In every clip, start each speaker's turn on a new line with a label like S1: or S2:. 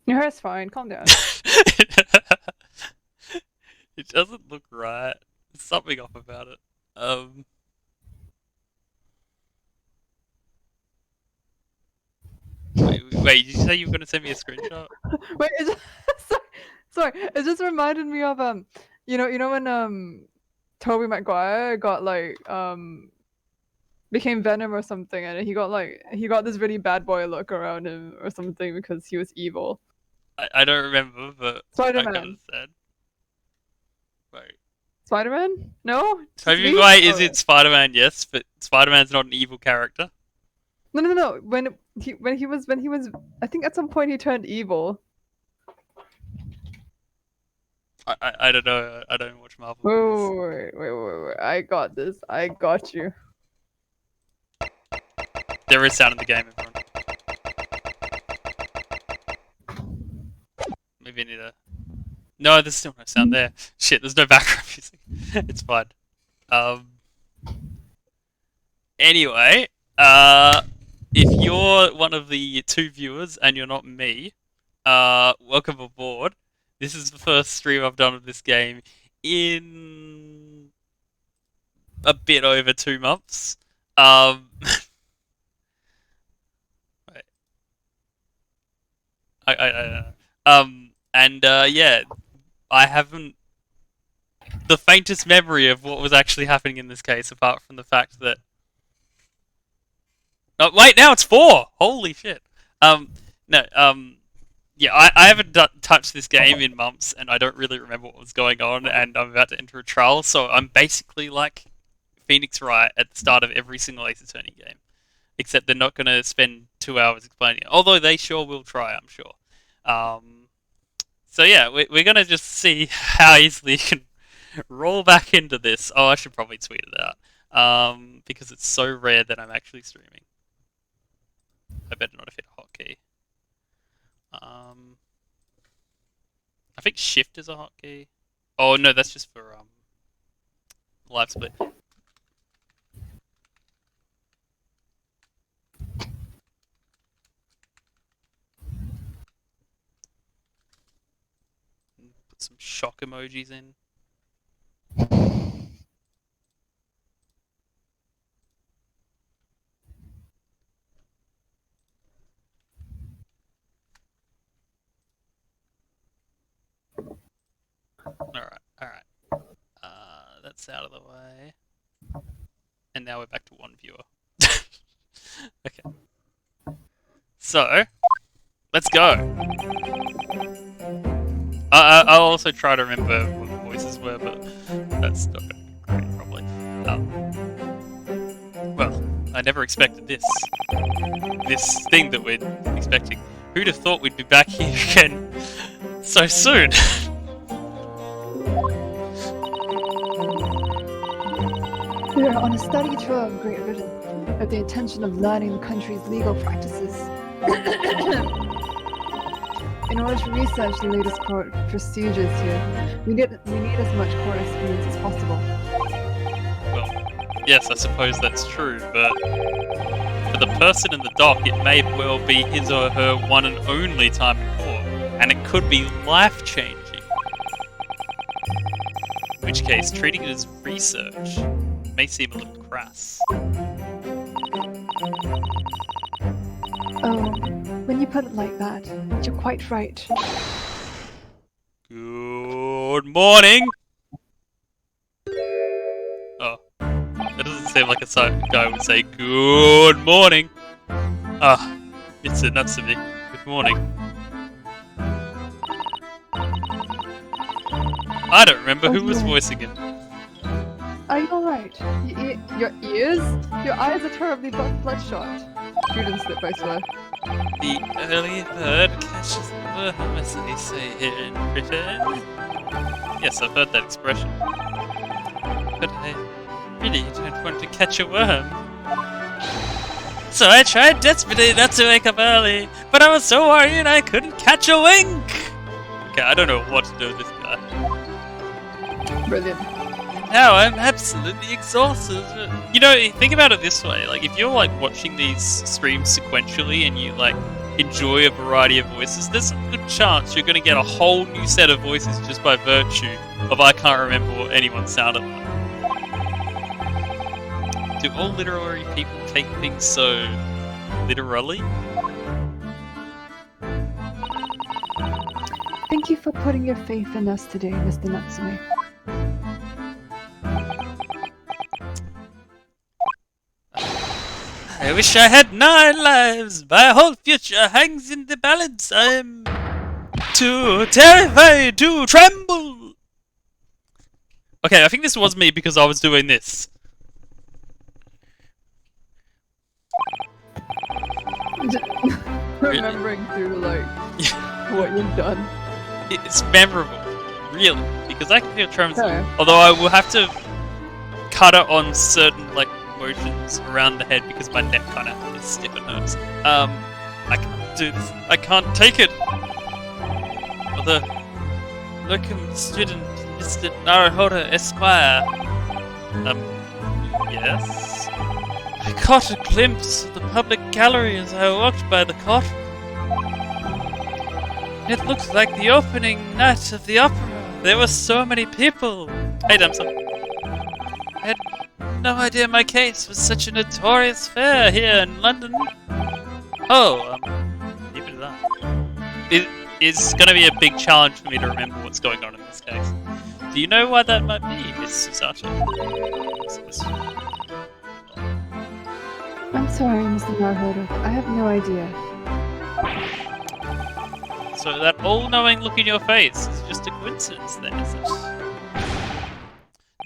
S1: Your hair's fine. Calm down.
S2: It doesn't look right. There's something off about it. Um, wait, did you say you were going to send me a screenshot?
S1: Wait, it just, sorry, sorry. It just reminded me of when Tobey Maguire got became Venom or something, and he got this really bad boy look around him or something because he was evil.
S2: I don't remember, but
S1: Spider
S2: I can
S1: Man.
S2: understand. Wait.
S1: Spider Man? No, just
S2: Tobey
S1: me.
S2: Maguire is
S1: Oh
S2: in Spider-Man, yes, but Spider-Man's not an evil character.
S1: no, no, no, no. When he was, I think at some point he turned evil.
S2: I don't know. I don't watch Marvel
S1: Wait,
S2: movies.
S1: wait. I got this. I got you.
S2: There is sound in the game, everyone. Maybe I need a. No, there's still no sound there. Shit, there's no background music. It's fine. Um. Anyway, if you're one of the two viewers and you're not me, welcome aboard. This is the first stream I've done of this game in a bit over 2 months. Wait, and yeah, I haven't the faintest memory of what was actually happening in this case, apart from the fact that. Oh, wait, now it's 4. Holy shit. No. Yeah, I haven't touched this game in months, and I don't really remember what was going on, and I'm about to enter a trial, so I'm basically like Phoenix Wright at the start of every single Ace Attorney game, except they're not going to spend 2 hours explaining it, although they sure will try, I'm sure. Um, so yeah, we're going to just see how easily you can roll back into this. Oh, I should probably tweet it out, because it's so rare that I'm actually streaming. I better not have hit a hotkey. I think shift is a hotkey. Oh no, that's just for live split. Put some shock emojis in. Alright. That's out of the way. And now we're back to one viewer. Okay. So, let's go. I'll also try to remember what the voices were, but that's not going to be great, probably. Well, I never expected this. This thing that we're expecting. Who'd have thought we'd be back here again so soon?
S1: We are on a study tour of Great Britain with the intention of learning the country's legal practices. In order to research the latest court procedures here, we need as much court experience as possible.
S2: Well, yes, I suppose that's true, but for the person in the dock, it may well be his or her one and only time in court, and it could be life-changing. In which case, treating it as research may seem a little crass.
S1: Oh, when you put it like that, you're quite right.
S2: Good morning! Oh, that doesn't seem like a guy would say good morning. Ah, it's a nuts to me. Good morning. I don't remember who was voicing him.
S1: Are you alright? Your ears? Your eyes are terribly bloodshot. Prudence slip, I swear.
S2: The early bird catches the worm, as they say here in Britain. Yes, I've heard that expression. But I really don't want to catch a worm. So I tried desperately not to wake up early, but I was so worried I couldn't catch a wink! Okay, I don't know what to do with this guy.
S1: Brilliant.
S2: Now I'm absolutely exhausted. You know, think about it this way. Like, if you're, like, watching these streams sequentially and you, like, enjoy a variety of voices, there's a good chance you're going to get a whole new set of voices just by virtue of I can't remember what anyone sounded like. Do all literary people take things so literally?
S1: Thank you for putting your faith in us today, Mr. Natsume.
S2: I wish I had 9 lives. My whole future hangs in the balance. I'm too terrified to tremble. Okay, I think this was me because I was doing this.
S1: Remembering through like what you've done.
S2: It's memorable, really, because I can feel tremors.
S1: Okay.
S2: Although I will have to cut it on certain like motions around the head because my neck kind of is stiff and nerves. I can't do this. I can't take it. The locum student, Mr. Naruhodo Esquire. Yes? I caught a glimpse of the public gallery as I walked by the court. It looked like the opening night of the opera. There were so many people. Hey, Damson. I had no idea my case was such a notorious fair here in London. Oh, leave it at that. It's going to be a big challenge for me to remember what's going on in this case. Do you know why that might be, Miss Susato?
S1: I'm sorry, Mr. Naruhodo. I have no idea.
S2: So that all-knowing look in your face is just a coincidence then, is it?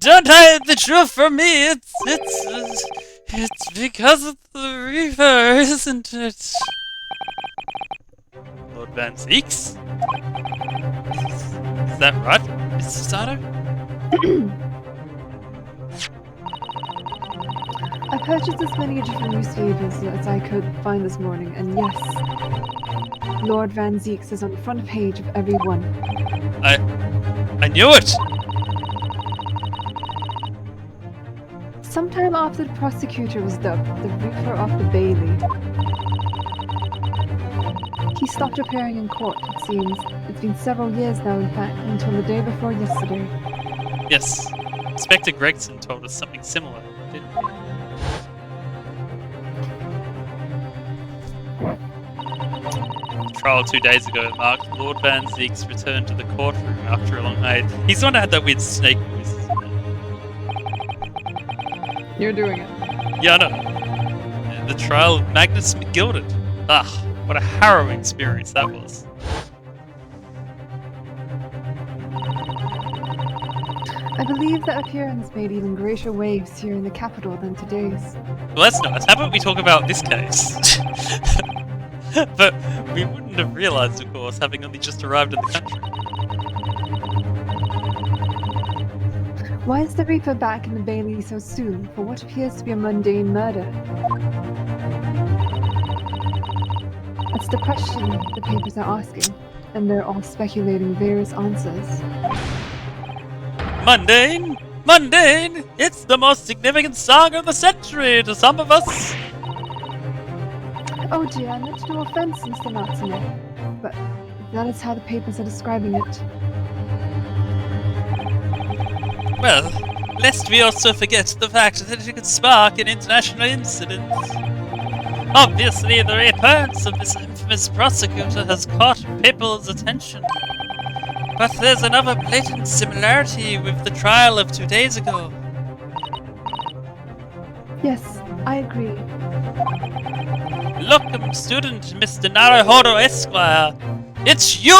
S2: Don't hide the truth from me! It's because of the Reaper, isn't it? Lord Van Zeeks? Is that right, Miss Susato?
S1: I purchased as many different newspapers as I could find this morning, and yes, Lord Van Zeeks is on the front page of every one.
S2: I knew it!
S1: Sometime after the prosecutor was dubbed the Reaper of the Bailey, he stopped appearing in court, it seems. It's been several years now, in fact, until the day before yesterday.
S2: Yes, Inspector Gregson told us something similar, didn't he? The trial 2 days ago marked Lord Van Zeek's return to the courtroom after a long night. He's the one that had that weird snake voice.
S1: You're doing it.
S2: Yeah, I know. The trial of Magnus McGilded. Ah, what a harrowing experience that was.
S1: I believe that appearance made even greater waves here in the capital than today's.
S2: Well, that's nice. How about we talk about this case? But we wouldn't have realised, of course, having only just arrived in the country.
S1: Why is the Reaper back in the Bailey so soon for what appears to be a mundane murder? That's the question the papers are asking, and they're all speculating various answers.
S2: Mundane? Mundane? It's the most significant saga of the century to some of us!
S1: Oh dear, I meant no offense, Mr. Natsume, but that is how the papers are describing it.
S2: Well, lest we also forget the fact that it could spark an international incident. Obviously, the reappearance of this infamous prosecutor has caught people's attention. But there's another blatant similarity with the trial of 2 days ago.
S1: Yes, I agree.
S2: Locum student, Mr. Naruhodo Esquire, it's you!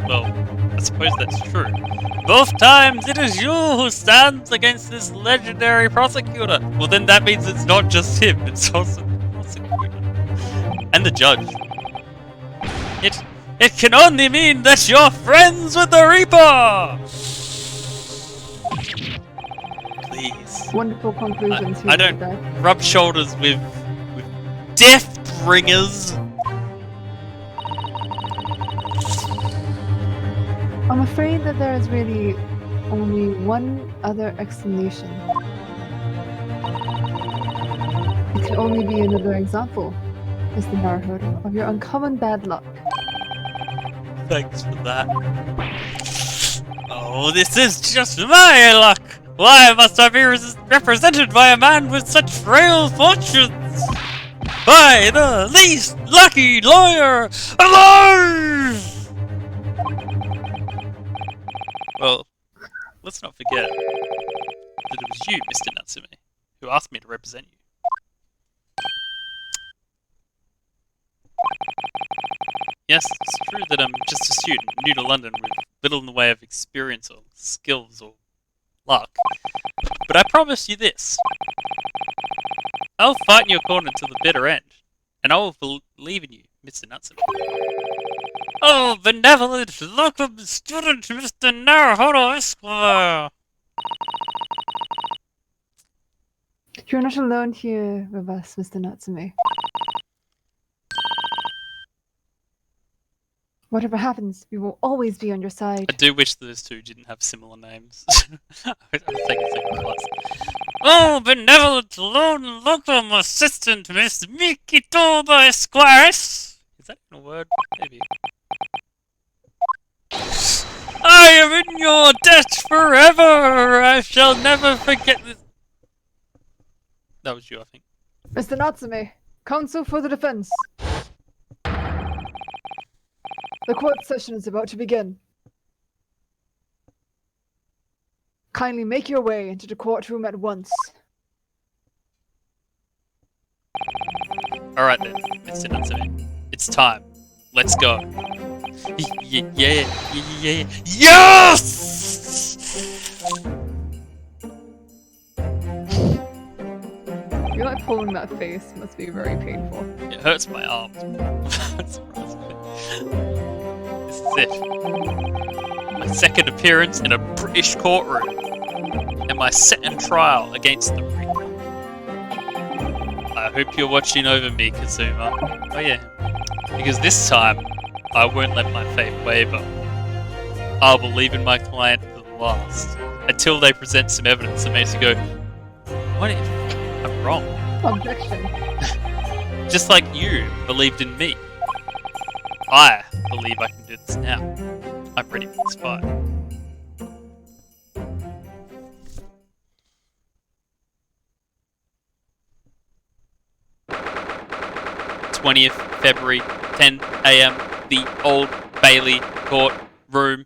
S2: Well, I suppose that's true. Both times it is you who stands against this legendary prosecutor. Well, then that means it's not just him, it's also the prosecutor. And the judge. It can only mean that you're friends with the Reaper! Please.
S1: Wonderful conclusions.
S2: I don't rub shoulders with Deathbringers.
S1: I'm afraid that there is really only one other explanation. It could only be another example, Mr. Naruhodo, of your uncommon bad luck.
S2: Thanks for that. Oh, this is just my luck! Why must I be represented by a man with such frail fortunes? By the least lucky lawyer alive! Well, let's not forget that it was you, Mr. Natsume, who asked me to represent you. Yes, it's true that I'm just a student, new to London, with little in the way of experience or skills or luck. But I promise you this. I'll fight in your corner until the bitter end, and I will believe in you, Mr. Natsume. Oh, benevolent, welcome student, Mr. Naruhodo Esquire!
S1: You're not alone here with us, Mr. Natsume. Whatever happens, we will always be on your side.
S2: I do wish those two didn't have similar names. I was taking second class. Oh, benevolent, lone, and welcome assistant, Miss Mikitoba Esquire! Is that even a word? Maybe. I am in your debt forever! I shall never forget this. That was you, I think.
S1: Mr. Natsume, counsel for the defense. The court session is about to begin. Kindly make your way into the courtroom at once.
S2: Alright then, Mr. Natsume. It's time. Let's go. Yeah. Yes!
S1: You're like pulling that face must be very painful.
S2: It hurts my arms. This is it. My second appearance in a British courtroom. And my second trial against the Reaper. I hope you're watching over me, Kazuma. Oh yeah. Because this time, I won't let my faith waver. I'll believe in my client to the last. Until they present some evidence that makes you go, what if I'm wrong?
S1: Objection.
S2: Just like you believed in me. I believe I can do this now. I'm ready for this fight. February, 10 AM, the Old Bailey Court Room.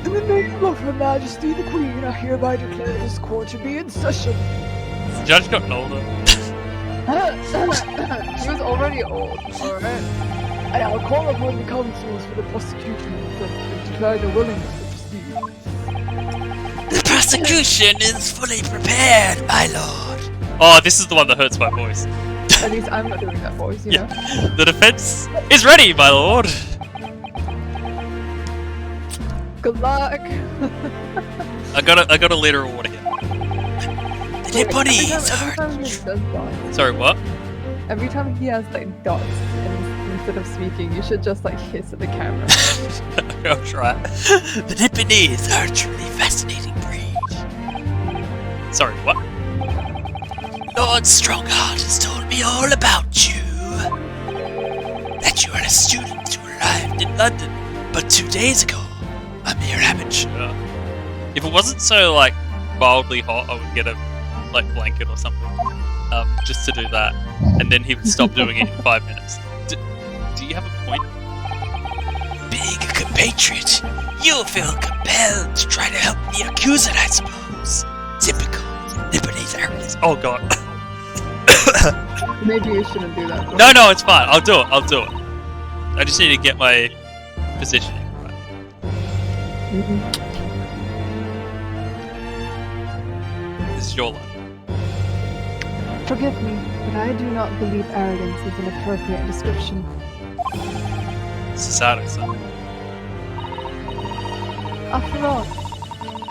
S1: In the name of Her Majesty the Queen, I hereby declare this court to be in session.
S2: Has the judge gotten older?
S1: She was already old, alright? And I'll call upon the counsels for the prosecution and declare their willingness to proceed.
S2: The prosecution is fully prepared, my lord. Oh, this is the one that hurts my voice.
S1: At least I'm not doing that voice, you know?
S2: The defense is ready, my lord.
S1: Good luck.
S2: I got a liter of water here. The dead bodies
S1: every time he does dots,
S2: Sorry, what?
S1: every time he has like dots instead of speaking, you should just like hiss at the camera.
S2: I'll try. The Nipponese are a truly fascinating breed. Sorry, what? Lord Stronghart has told me all about you. That you are a student who arrived in London, but 2 days ago, a mere amateur. If it wasn't so like wildly hot, I would get a like blanket or something, just to do that, and then he would stop doing it in 5 minutes. Do you have a point? Being a compatriot, you feel compelled to try to help the accuser, I suppose. Typical Nipponese arrogance. Oh god.
S1: Maybe you shouldn't do that.
S2: No, it's fine. I'll do it. I just need to get my positioning right. This is your line.
S1: Forgive me, but I do not believe arrogance is an appropriate description.
S2: Sasada-san.
S1: After all,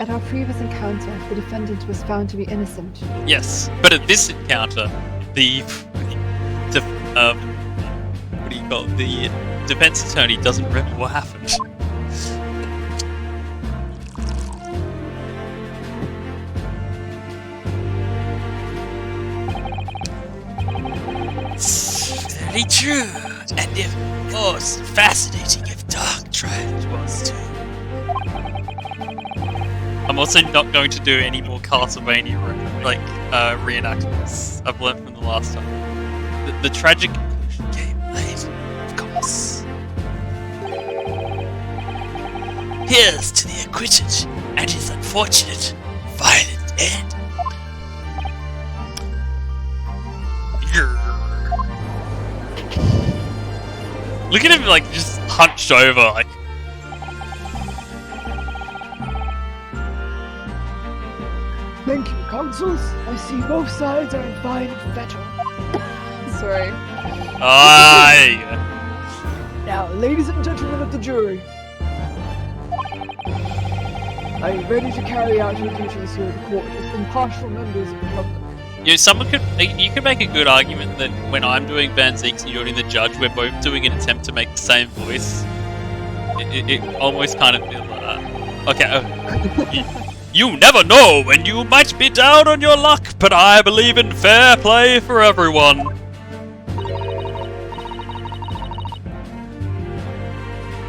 S1: at our previous encounter, the defendant was found to be innocent.
S2: Yes, but at this encounter, the what do you call it? The defense attorney doesn't remember what happened. Very true, and if most fascinating if dark Triad was too. I'm also not going to do any more Castlevania reenactments. I've learned from the last time. The tragic conclusion came late, of course. Here's to the acquitted and his unfortunate, violent end. Look at him, like, just hunched over, like...
S1: Thank you, consuls. I see both sides are in violent fettle. Sorry.
S2: Ah, there you go.
S1: Now, ladies and gentlemen of the jury, are you ready to carry out your duties here in court as impartial members of the public?
S2: You could make a good argument that when I'm doing Van Zeeks and you're doing the judge, we're both doing an attempt to make the same voice. It almost kind of feels like that. Okay. You never know when you might be down on your luck, but I believe in fair play for everyone.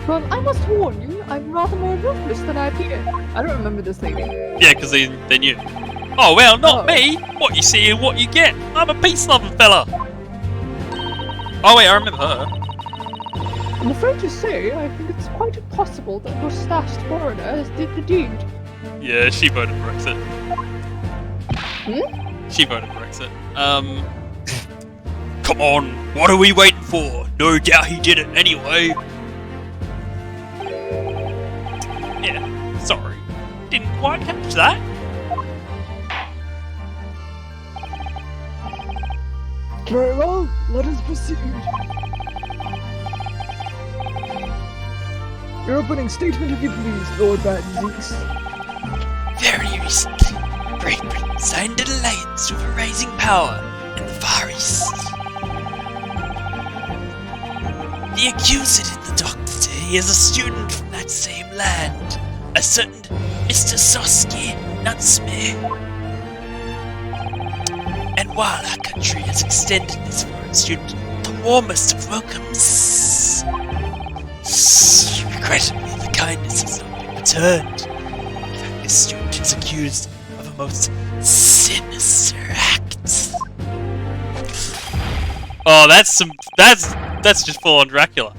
S1: Well, I must warn you, I'm rather more ruthless than I appear. I don't remember this lady.
S2: Yeah, because they're new. Oh, well, not me. What you see and what you get. I'm a peace-loving fella. Oh, wait, I remember her.
S1: I'm afraid to say, I think it's quite impossible that your stashed foreigner has did the deed.
S2: Yeah, she voted Brexit.
S1: Hmm?
S2: She voted Brexit. Come on, what are we waiting for? No doubt he did it anyway. Yeah, sorry. Didn't quite catch that.
S1: Very well, let us proceed. Your opening statement, if you please, Lord Van Zeeks.
S2: Very recently, Great Britain signed an alliance with a rising power in the Far East. The accused in the dock today is a student from that same land, a certain Mr. Sosky Nutsmith. And while our country has extended this foreign student the warmest of welcomes, regrettably the kindness has not been returned. In fact, this student is accused of a most sinister act. Oh, that's just full on Dracula.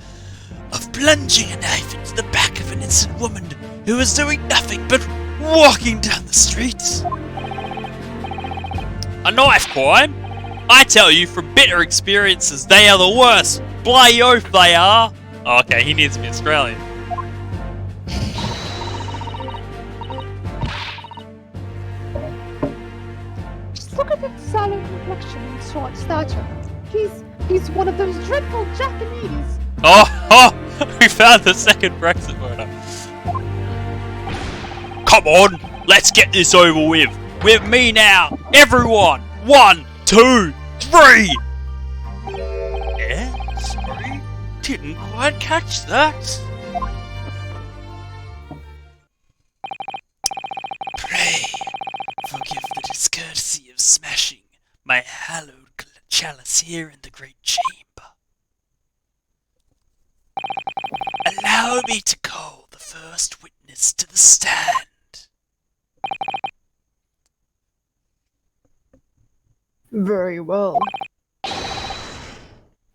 S2: Of plunging a knife into the back of an innocent woman who was doing nothing but walking down the street. A knife crime? I tell you from bitter experiences, they are the worst. Bloody oath they are. Oh, okay, he needs to be Australian.
S1: Just look at that sallow complexion and short stature. He's one of those dreadful Japanese.
S2: Oh, we found the second Brexit voter. Come on, let's get this over with. With me now, everyone. 1, 2, 3. Yeah, sorry, didn't quite catch that. Pray, forgive the discourtesy of smashing my hallowed chalice here in the great chamber. Allow me to call the first witness to the stand.
S1: Very well.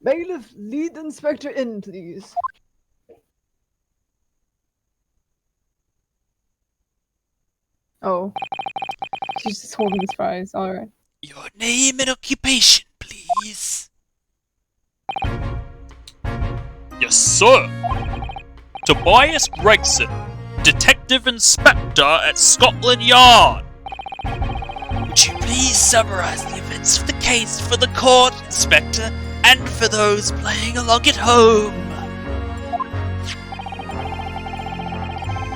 S1: Bailiff, lead the inspector in, please. Oh. She's just holding his fries, alright.
S2: Your name and occupation, please. Yes, sir. Tobias Gregson, Detective Inspector at Scotland Yard. Would you please summarize the events of the case for the court, Inspector, and for those playing along at home?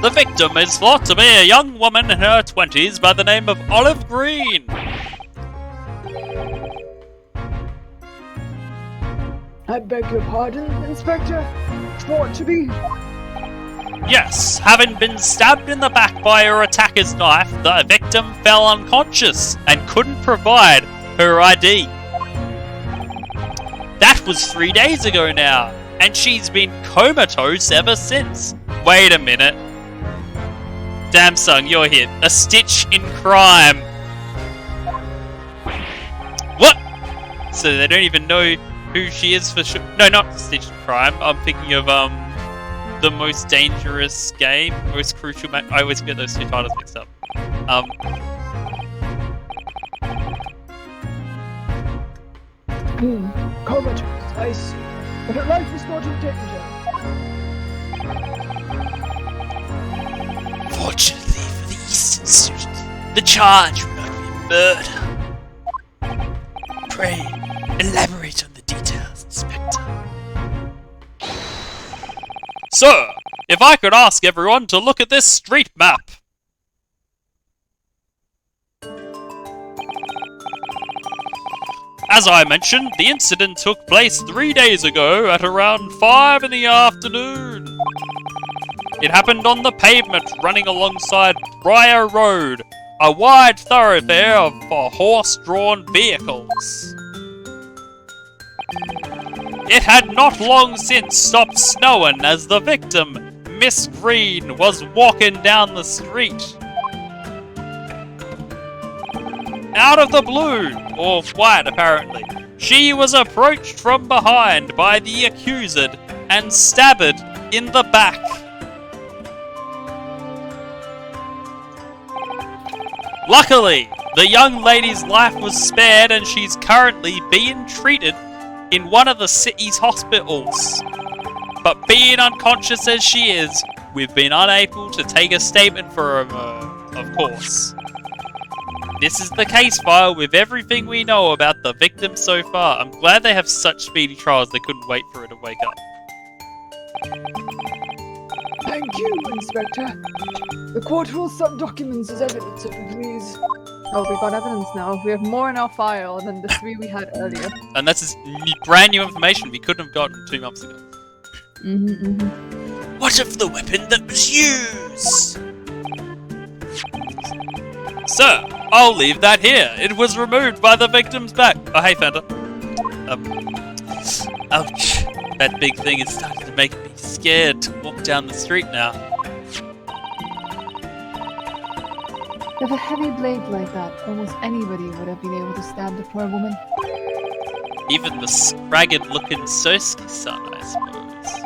S2: The victim is thought to be a young woman in her 20s by the name of Olive Green.
S1: I beg your pardon, Inspector. Thought to be.
S2: Yes, having been stabbed in the back by her attacker's knife, the victim fell unconscious and couldn't provide her ID. That was 3 days ago now, and she's been comatose ever since. Wait a minute. Damsung, you're here. A stitch in crime. What? So they don't even know who she is for sure? No, not Stitch in Crime. I'm thinking of the most dangerous game, most crucial match. I always get those two titles mixed up.
S3: Comatose, I see. But her life is not in danger.
S2: Fortunately for the Eastern student, the charge will not be murder. Pray, elaborate on the details, Inspector. Sir, if I could ask everyone to look at this street map. As I mentioned, the incident took place 3 days ago at around 5 in the afternoon. It happened on the pavement running alongside Briar Road, a wide thoroughfare for horse-drawn vehicles. It had not long since stopped snowing as the victim, Miss Green, was walking down the street. Out of the blue, or white apparently, she was approached from behind by the accused and stabbed in the back. Luckily, the young lady's life was spared and she's currently being treated in one of the city's hospitals. But being unconscious as she is, we've been unable to take a statement for her, of course. This is the case file with everything we know about the victim so far. I'm glad they have such speedy trials they couldn't wait for her to wake up.
S3: Thank you, Inspector. The court will sub documents as evidence, if you please.
S1: Oh, we got evidence now. We have more in our file than the 3 we had earlier.
S2: And that's just brand new information we couldn't have gotten 2 months ago. What of the weapon that was used? Sir, I'll leave that here. It was removed by the victim's back. Oh, hey, Fanta. Ouch. That big thing is starting to make me scared to walk down the street now.
S1: With a heavy blade like that, almost anybody would have been able to stab the poor woman.
S2: Even the scragged-looking Soski son, I suppose.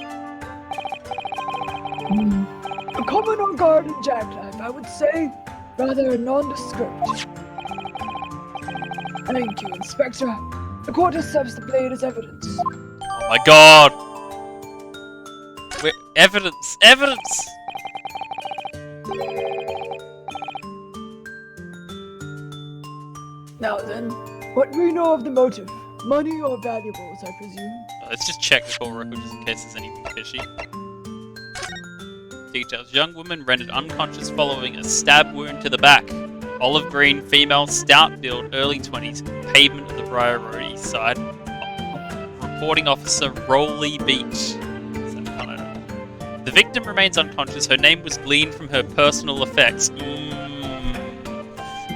S3: A common or garden jackknife, I would say. Rather nondescript. Thank you, Inspector. The court accepts the blade as evidence.
S2: Oh my god! Evidence! Evidence!
S3: Now then, what do we know of the motive? Money or valuables, I presume?
S2: Let's just check the court record just in case there's anything fishy. Details. Young woman rendered unconscious following a stab wound to the back. Olive green, female, stout build, early 20s, pavement of the Briar Road east side. Reporting officer Rolly Beach. The victim remains unconscious. Her name was gleaned from her personal effects.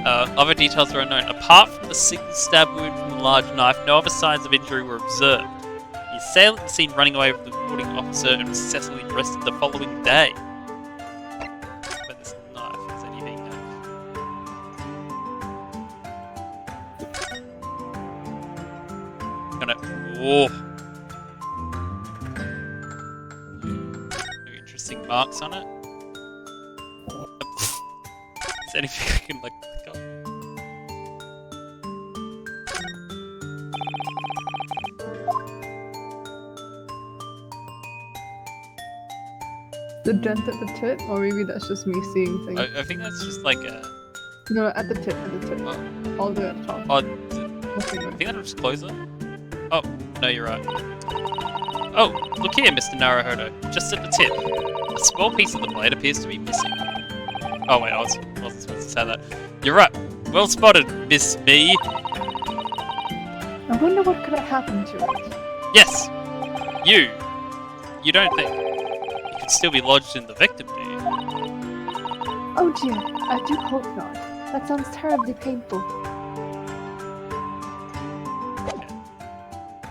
S2: Other details are unknown. Apart from the single stab wound from the large knife, no other signs of injury were observed. The assailant was seen running away with the reporting officer and was successfully arrested the following day. But this knife is anything Whoa. Very interesting marks on it. Is there anything I can like click on?
S1: The dent at the tip, or maybe that's just me seeing things.
S2: I think that's just like a...
S1: No, at the tip,
S2: Oh.
S1: All the way at the top.
S2: Oh,
S1: Okay,
S2: I
S1: good.
S2: think that'll just close it. Oh, no, you're right. Oh, look here, Mr. Naruhodo. Just at the tip. A small piece of the blade appears to be missing. Oh wait, I wasn't supposed to say that. You're right. Well spotted, Miss Me.
S1: I wonder what could have happened to it.
S2: Yes. You don't think you could still be lodged in the victim, do you?
S1: Oh dear, I do hope not. That sounds terribly painful.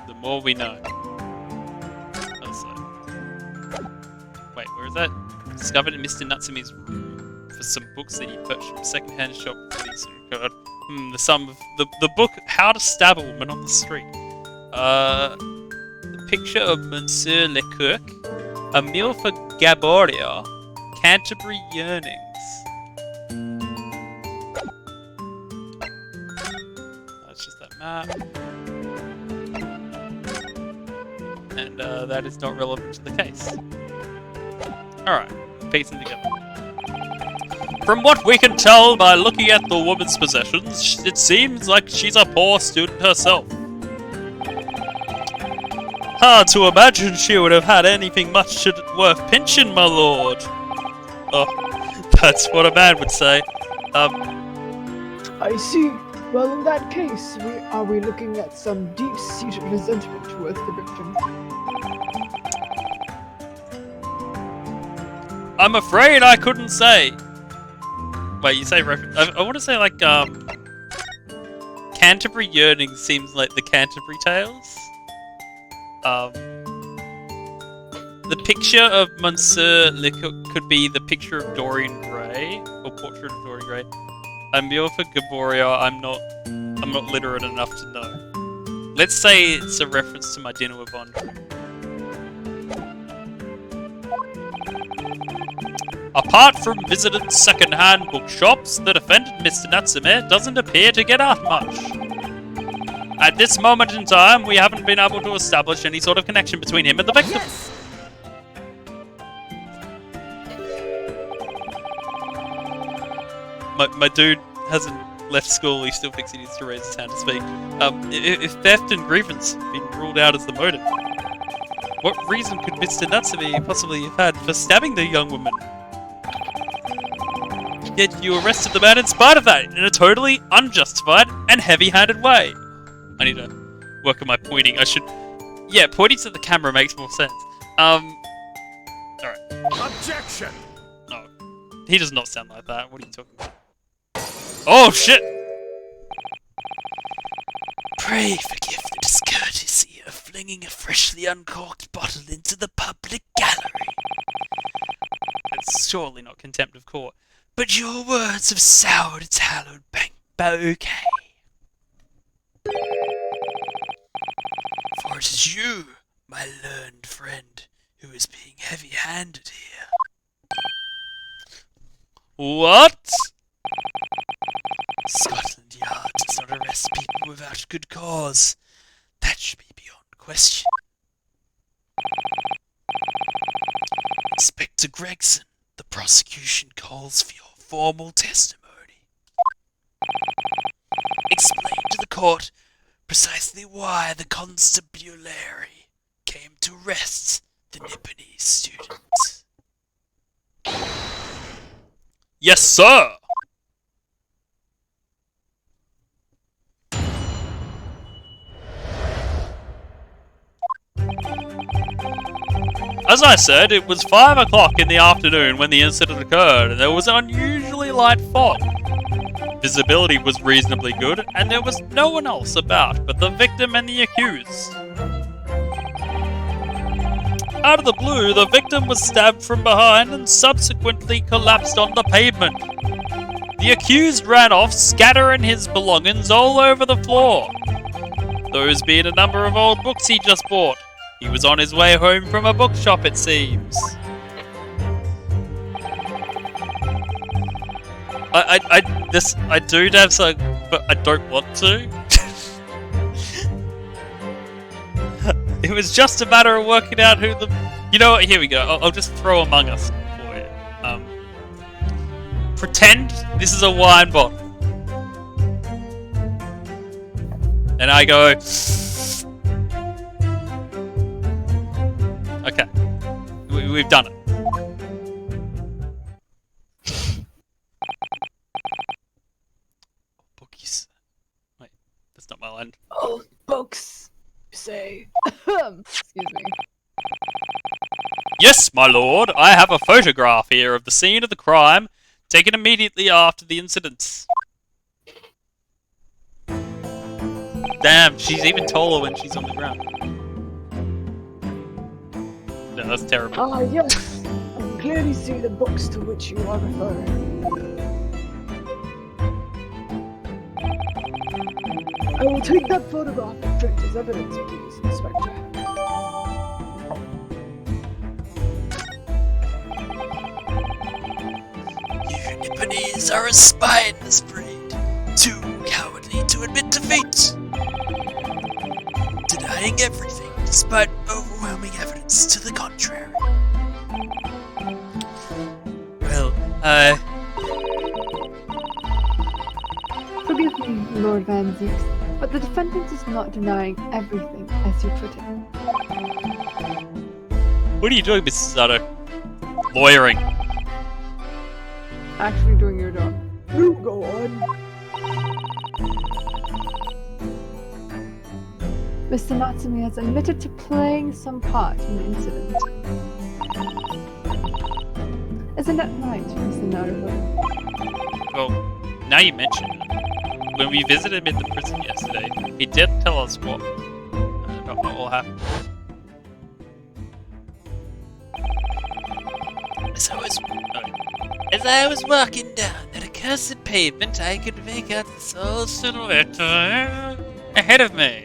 S2: The more we know. Wait, where is that? Discovered in Mr. Natsume's room for some books that he purchased from a second-hand shop. The sum of the book How to Stab a Woman on the Street. The picture of Monsieur Leclerc, A Meal for Gaboria, Canterbury Yearnings. That's just that map. And that is not relevant to the case. Alright, piecing together. From what we can tell by looking at the woman's possessions, it seems like she's a poor student herself. Hard to imagine she would have had anything much worth pinching, my lord. Oh, that's what a man would say.
S3: I see. Well, in that case, are we looking at some deep-seated resentment towards the victim?
S2: I'm afraid I couldn't say. Wait, you say reference? I want to say like Canterbury Yearnings seems like the Canterbury Tales. The picture of Monsieur Lecoq could be the picture of Dorian Gray or portrait of Dorian Gray. I'm Muir for Gaboria. I'm not literate enough to know. Let's say it's a reference to my dinner with Andre. Apart from visited second-hand bookshops, the defendant, Mr. Natsume, doesn't appear to get out much. At this moment in time, we haven't been able to establish any sort of connection between him and the victim.
S1: Yes!
S2: My dude hasn't left school, he still thinks he needs to raise his hand to speak. If theft and grievance have been ruled out as the motive, what reason could Mr. Natsume possibly have had for stabbing the young woman? Yet you arrested the man in spite of that, in a totally unjustified and heavy-handed way. I need to work on my pointing. I should... Yeah, pointing to the camera makes more sense. Alright.
S4: Objection!
S2: No. He does not sound like that. What are you talking about? Oh, shit! Pray forgive the discourtesy of flinging a freshly uncorked bottle into the public gallery. It's surely not contempt of court. But your words have soured its hallowed bouquet. For it is you, my learned friend, who is being heavy-handed here. What? Scotland Yard does not arrest people without good cause. That should be beyond question. Inspector Gregson, the prosecution calls for your formal testimony. Explain to the court precisely why the constabulary came to arrest the Nipponese student. Yes, sir! As I said, it was 5 o'clock in the afternoon when the incident occurred, and there was an unusually light fog. Visibility was reasonably good, and there was no one else about but the victim and the accused. Out of the blue, the victim was stabbed from behind and subsequently collapsed on the pavement. The accused ran off, scattering his belongings all over the floor. Those being a number of old books he just bought. He was on his way home from a bookshop, it seems. I do have some, but I don't want to. It was just a matter of working out who the... You know what, here we go. I'll just throw Among Us for you. Pretend this is a wine bottle. And I go... Okay. We've done it. Bookies. Wait, that's not my line.
S3: Old books, you say. Excuse me.
S2: Yes, my lord. I have a photograph here of the scene of the crime, taken immediately after the incident. Damn, she's even taller when she's on the ground. No, that's terrible.
S3: Ah, yes. I can clearly see the books to which you are referring. I will take that photograph and print as evidence, please, Inspector.
S4: You Nipponese are a spineless breed, too cowardly to admit defeat, denying everything despite overwhelming evidence to the contrary.
S2: Well,
S1: Forgive me, Lord Van Zieks, but the defendant is not denying everything, as you put it.
S2: what are you doing, Mrs. Sato? Lawyering.
S1: Actually doing your job.
S3: You go on.
S1: Mr. Natsumi has admitted to playing some part in the incident. Isn't that right, Mr. Naruto?
S2: Well, now you mention it. When we visited him in the prison yesterday, he did tell us what all happened.
S4: As I was walking down that accursed pavement, I could make out the sole silhouette
S2: Ahead of me,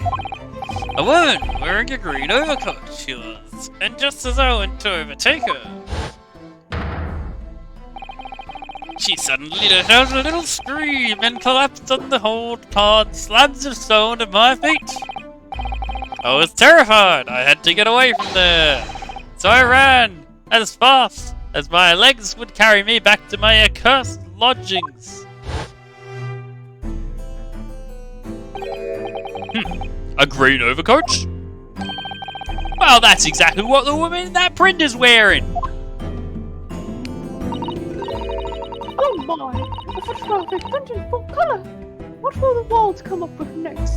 S2: a woman wearing a green overcoat she was, and just as I went to overtake her, she suddenly let out a little scream and collapsed on the hard slabs of stone at my feet. I was terrified. I had to get away from there. So I ran as fast as my legs would carry me back to my accursed lodgings. A green overcoat? Well, that's exactly what the woman in that print is wearing.
S1: Oh my! A photographic print in full colour! What will the walls come up with next?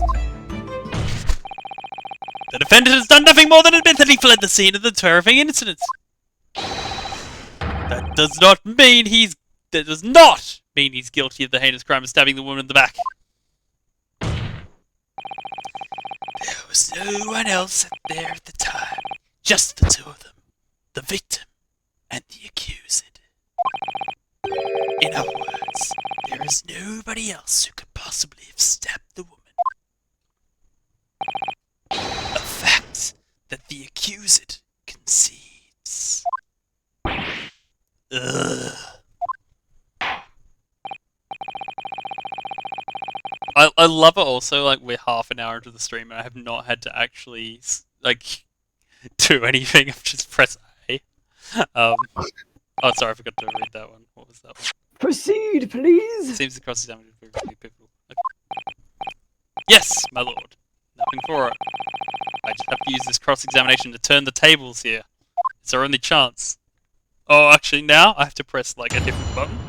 S2: The defendant has done nothing more than admit that he fled the scene of the terrifying incident. That does not mean he's guilty of the heinous crime of stabbing the woman in the back.
S4: There was no one else there at the time, just the two of them, the victim and the accused. In other words, there is nobody else who could possibly have stabbed the woman. A fact that the accused concedes. Ugh.
S2: I love it also, like, we're half an hour into the stream and I have not had to actually, like, do anything. I've just pressed A. Oh, sorry, I forgot to read that one. What was that one?
S3: Proceed, please.
S2: Seems the cross-examination is very pivotal. Okay. Yes, my lord. Nothing for it. I just have to use this cross-examination to turn the tables here. It's our only chance. Oh, actually, now I have to press, like, a different button.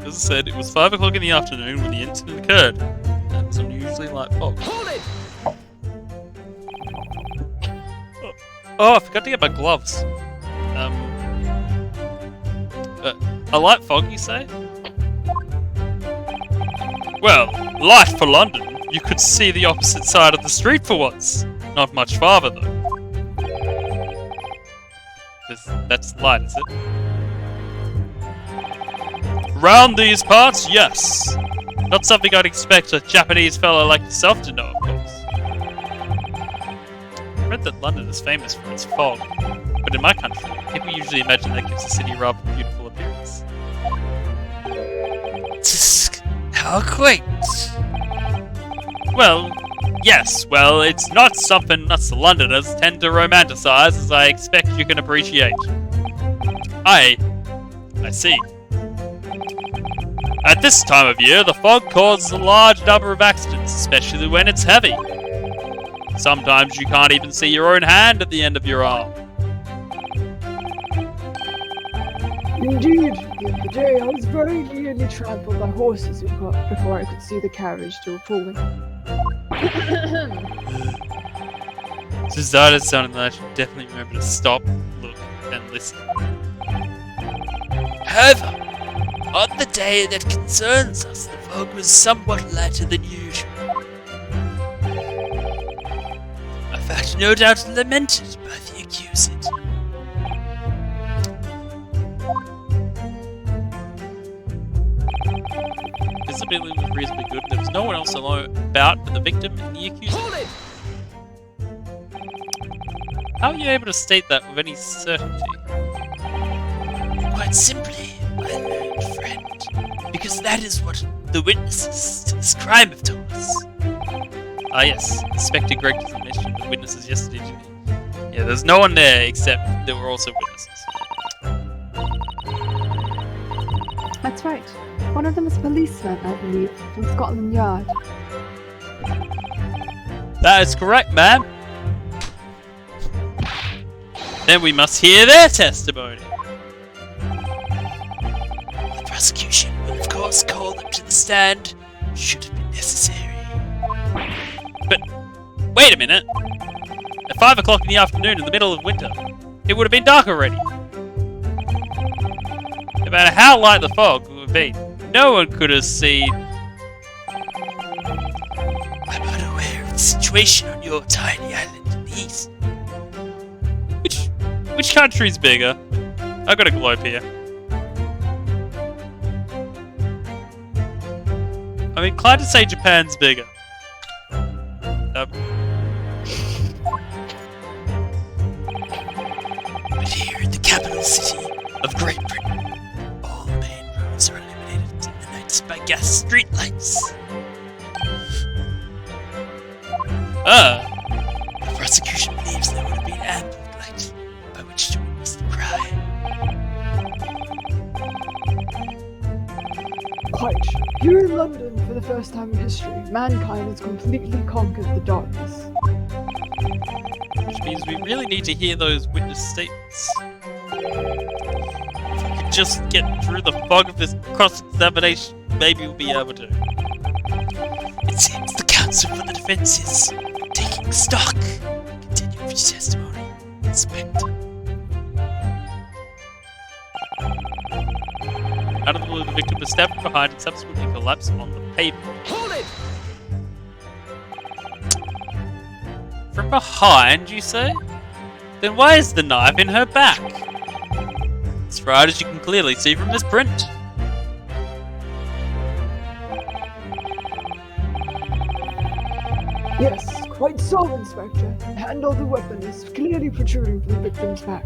S2: As I said, it was 5 o'clock in the afternoon when the incident occurred. That was unusually light fog.
S3: Hold it.
S2: Oh, I forgot to get my gloves. A light fog, you say? Well, light for London. You could see the opposite side of the street for once. Not much farther, though. That's light, is it? Round these parts, yes. Not something I'd expect a Japanese fellow like yourself to know, of course. I read that London is famous for its fog, but in my country, people usually imagine that gives the city a rather beautiful appearance.
S4: Tsk, how quaint.
S2: Well, yes, well, it's not something us Londoners tend to romanticize, as I expect you can appreciate. I see. At this time of year, the fog causes a large number of accidents, especially when it's heavy. Sometimes you can't even see your own hand at the end of your arm.
S3: Indeed, the other day I was very nearly trampled by horses before I could see the carriage they were pulling.
S2: Since that is sounding like I should definitely remember to stop, look, and listen.
S4: However, on the day that concerns us, the fog was somewhat lighter than usual. A fact no doubt lamented by the accused.
S2: Visibility was reasonably good, and there was no one else about but the victim and the accused. How are you able to state that with any certainty?
S4: Quite simply, my learned friend, because that is what the witnesses to this crime have told us.
S2: Ah yes, Inspector Greg just mentioned the witnesses yesterday to me. Yeah, there's no one there except there were also witnesses.
S1: That's right. One of them is a policeman, I believe, from Scotland Yard.
S2: That is correct, ma'am. Then we must hear their testimony.
S4: The prosecution will of course call them to the stand, should it be necessary.
S2: But, wait a minute. At 5 o'clock in the afternoon in the middle of winter, it would have been dark already. No matter how light the fog would have been, no one could have seen...
S4: I'm unaware of the situation on your tiny island in the east.
S2: Which country's bigger? I've got a globe here. I'm inclined to say Japan's bigger.
S4: But here in the capital city of Great Britain, all main roads are illuminated in the night by gas streetlights. The prosecution believes there would have been ample light by which to witness the crime.
S3: Quite. Here in London, for the first time in history, mankind has completely conquered the darkness.
S2: Which means we really need to hear those witness statements. If we could just get through the fog of this cross-examination, maybe we'll be able to.
S4: It seems the counsel for the defense is taking stock. Continue with your testimony, Inspector.
S2: Out of the blue, the victim was stabbed from behind and subsequently collapsed on the pavement.
S4: Hold it!
S2: From behind, you say? Then why is the knife in her back? As far as you can clearly see from this print.
S3: Yes, quite so, Inspector. The handle of the weapon is clearly protruding from the victim's back.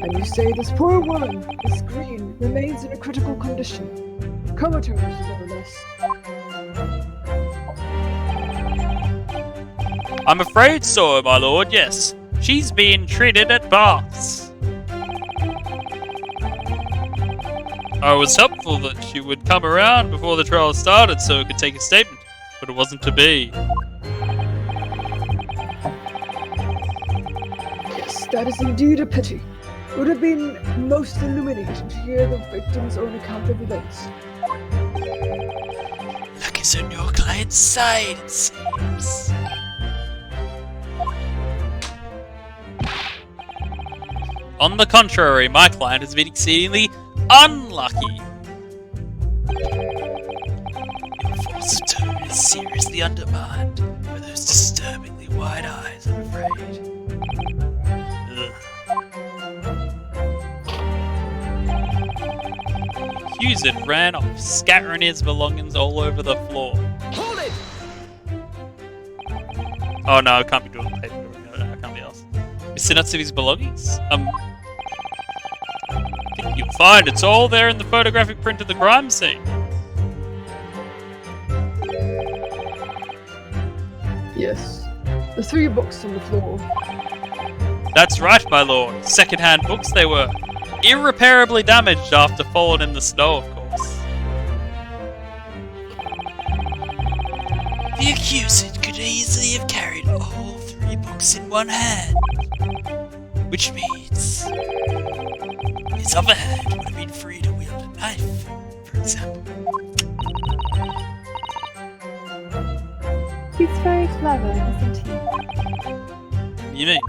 S3: And you say this poor woman, Miss Green, remains in a critical condition. Comatose, no less.
S2: I'm afraid so, my lord, yes. She's being treated at baths. I was hopeful that she would come around before the trial started so it could take a statement, but it wasn't to be.
S3: Yes, that is indeed a pity. It would have been most illuminating to hear the victim's own account of events.
S4: Luck is on your client's side, it seems.
S2: On the contrary, my client has been exceedingly unlucky.
S4: Your force of tone is seriously undermined by those disturbingly wide eyes, I'm afraid.
S2: Ugh. The accused ran off, scattering his belongings all over the floor.
S4: Hold it!
S2: Oh no, I can't be doing paper. No, it can't be else. Missing lots of his belongings? I think you'll find it's all there in the photographic print of the crime scene.
S3: Yes. The 3 books on the floor.
S2: That's right, my lord. Second-hand books they were. Irreparably damaged after falling in the snow, of course.
S4: The accused could easily have carried all 3 books in one hand. Which means his other hand would have been free to wield a knife, for example.
S1: He's very clever, isn't he?
S2: What do you mean?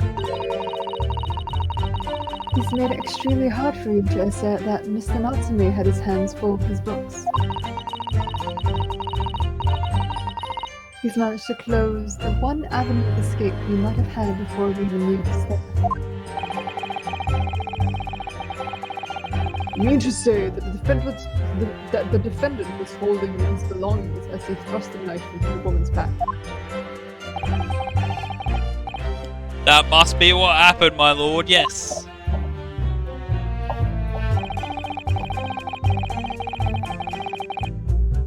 S1: This made it extremely hard for you to assert that Mr. Natsume had his hands full with his books. He's managed to close the one avenue of escape we might have had before we even knew to step.
S3: You mean to say that the defendant was holding his belongings as he thrust a knife into the woman's back?
S2: That must be what happened, my lord, yes.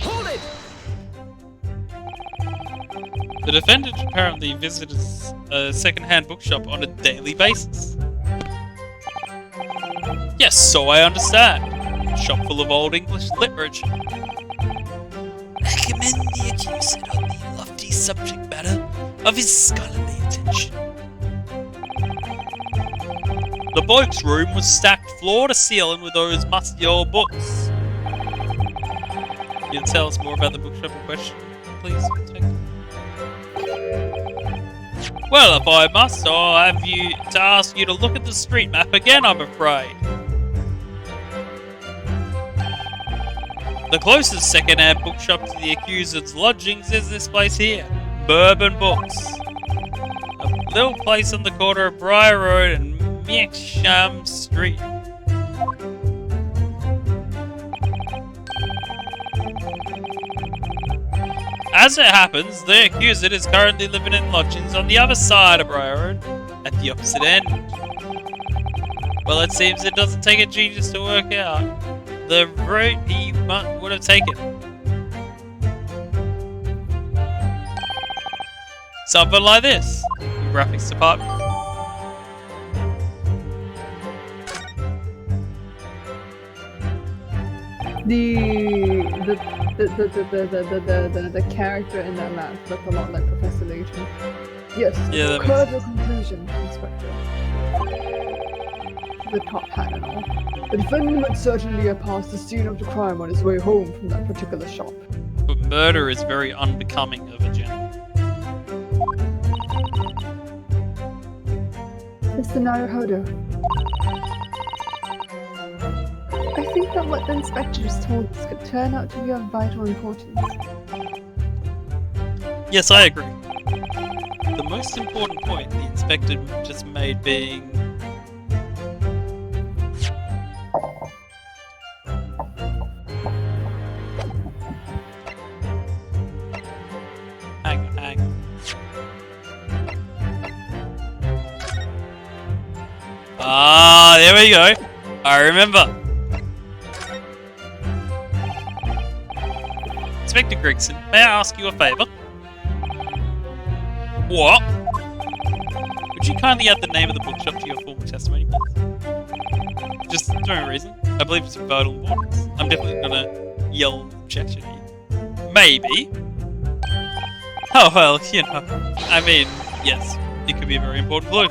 S5: Hold it!
S2: The defendant apparently visited a second-hand bookshop on a daily basis. Yes, so I understand. Shop full of old English literature.
S4: I commend the accused on the lofty subject matter of his scholarly attention.
S2: The bloke's room was stacked floor to ceiling with those musty old books. Can you tell us more about the bookshop in question, please, Inspector? Well, if I must, I'll have to ask you to look at the street map again, I'm afraid. The closest second-hand bookshop to the accused's lodgings is this place here, Bourbon Books. A little place on the corner of Briar Road and Meeksham Street. As it happens, the accused is currently living in lodgings on the other side of Briar Road, at the opposite end. Well, it seems it doesn't take a genius to work out the route he would have taken. Something like this. Graphics department.
S3: The character in that map looked a lot like Professor Layton. Yes,
S2: Yeah, that
S3: clever conclusion, Inspector. The top hat and all. The defendant would certainly have passed the scene of the crime on his way home from that particular shop.
S2: But murder is very unbecoming of a gentleman.
S1: Mr. Naruhodo, I think that what the inspector just told us could turn out to be of vital importance.
S2: Yes, I agree. The most important point the inspector just made being... Hang on. Ah, there we go. I remember. Inspector Gregson, may I ask you a favour? What? Would you kindly add the name of the bookshop to your formal testimony, please? Just for no reason. I believe it's of vital importance. I'm definitely gonna yell objection at you. Maybe. Oh well, you know. I mean, yes, it could be a very important clue.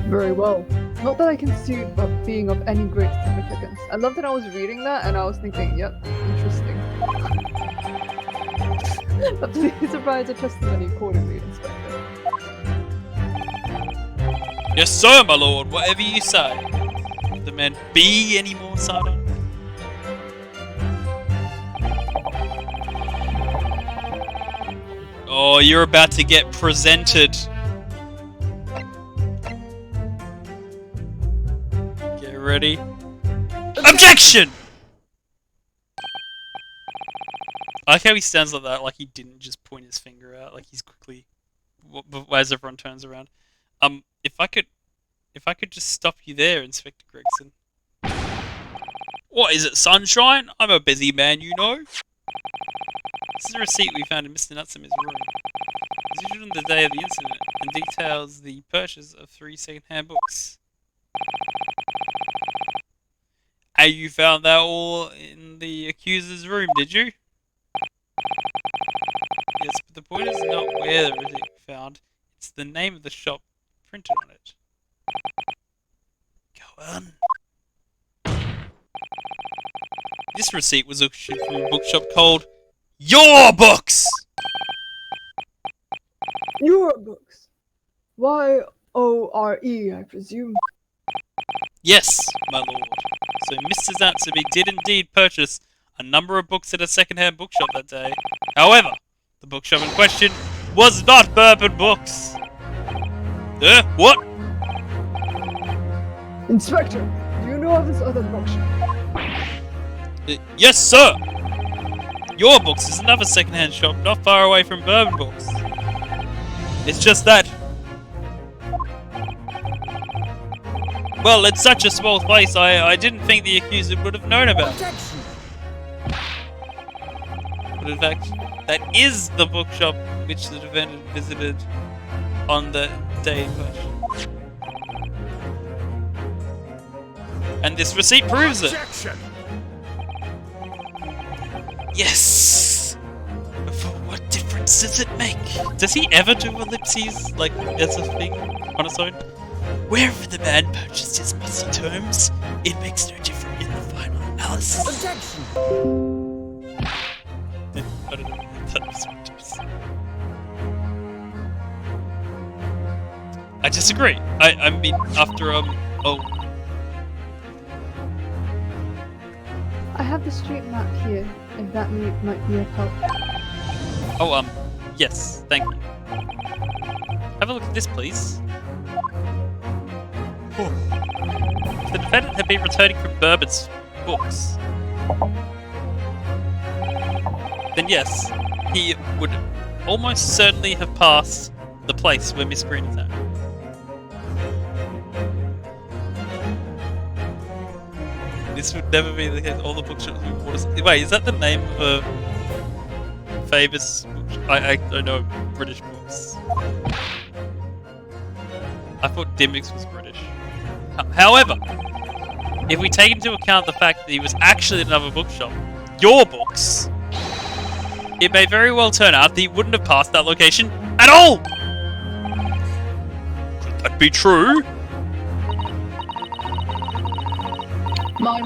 S3: Very well. Not that I can see it being of any great significance. I love that I was reading that and I was thinking, yep, interesting. But please provide a testimony accordingly, Inspector.
S2: Yes, sir, my lord. Whatever you say. Could the man be any more sardonic? Oh, you're about to get presented. Get ready. Objection! I like how he stands like that, like he didn't just point his finger out, like he's quickly, as everyone turns around. If I could just stop you there, Inspector Gregson. What is it, sunshine? I'm a busy man, you know. This is a receipt we found in Mr. Natsume's room. It was issued on the day of the incident and details the purchase of 3 second-hand books. And you found that all in the accuser's room, did you? Yes, but the point is not where the receipt was found. It's the name of the shop printed on it. Go on. This receipt was issued from a bookshop called Your Books!
S3: your books. Y-O-R-E, I presume.
S2: Yes, my lord. So Mr. Zatsubi did indeed purchase a number of books at a second-hand bookshop that day. However, the bookshop in question was not Bourbon Books. What?
S3: Inspector, do you know of this other bookshop?
S2: Yes, sir. Your Books is another second-hand shop not far away from Bourbon Books. It's just that... Well, it's such a small place, I didn't think the accuser would have known about it. But in fact, that is the bookshop which the defendant visited on the day in question. And this receipt proves it.
S4: Yes! But what difference does it make?
S2: Does he ever do ellipses, like, as a thing on its own?
S4: Wherever the man purchased his musty terms, it makes no difference in the final analysis.
S2: I don't know. That was ridiculous. I disagree. I mean, after,
S1: I have the street map here, if that might be of help.
S2: yes, thank you. Have a look at this, please. Oh. The defendant had been returning from Bourbon's books. Then yes, he would almost certainly have passed the place where Miss Green is at. This would never be the case. All the bookshops we bought. Wait, is that the name of a famous bookshop? I don't know British books. I thought Dimmicks was British. However, if we take into account the fact that he was actually at another bookshop, Your Books, it may very well turn out that he wouldn't have passed that location at all! Could that be true?
S1: My.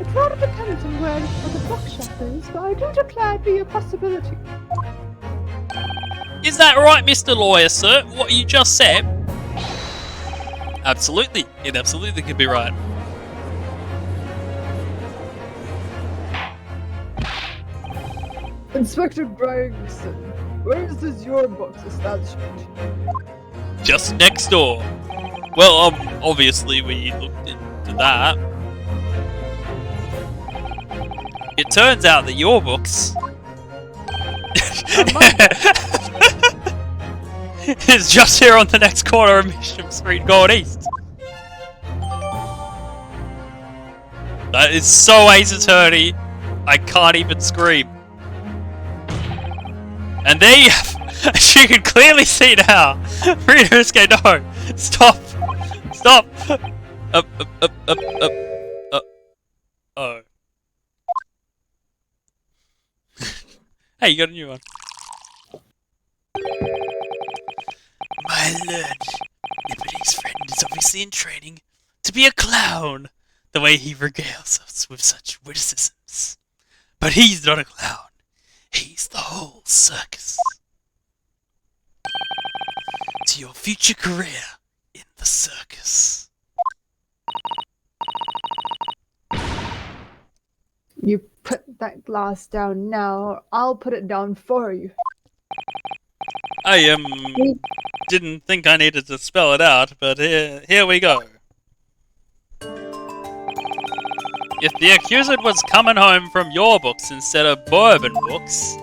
S1: It rather depends on where the bookshop is, but I do declare it be a possibility.
S2: Is that right, Mr. Lawyer, sir? What you just said? Absolutely. It absolutely could be right.
S3: Inspector Gregson, where is this your books establishment?
S2: Just next door. Well, obviously we looked into that. It turns out that Your Books is just here on the next corner of Mission Street going east. That is so Ace Attorney, I can't even scream. And there you have, as you can clearly see now, Ryunosuke, no, stop, stop. Oh. Hey, you got a new one.
S4: My lord, Nippone's friend is obviously in training to be a clown, the way he regales us with such witticisms. But he's not a clown. He's the whole circus. To your future career in the circus.
S1: You put that glass down now, or I'll put it down for you.
S2: I didn't think I needed to spell it out, but here we go. If the accused was coming home from Your Books instead of Bourbon Books,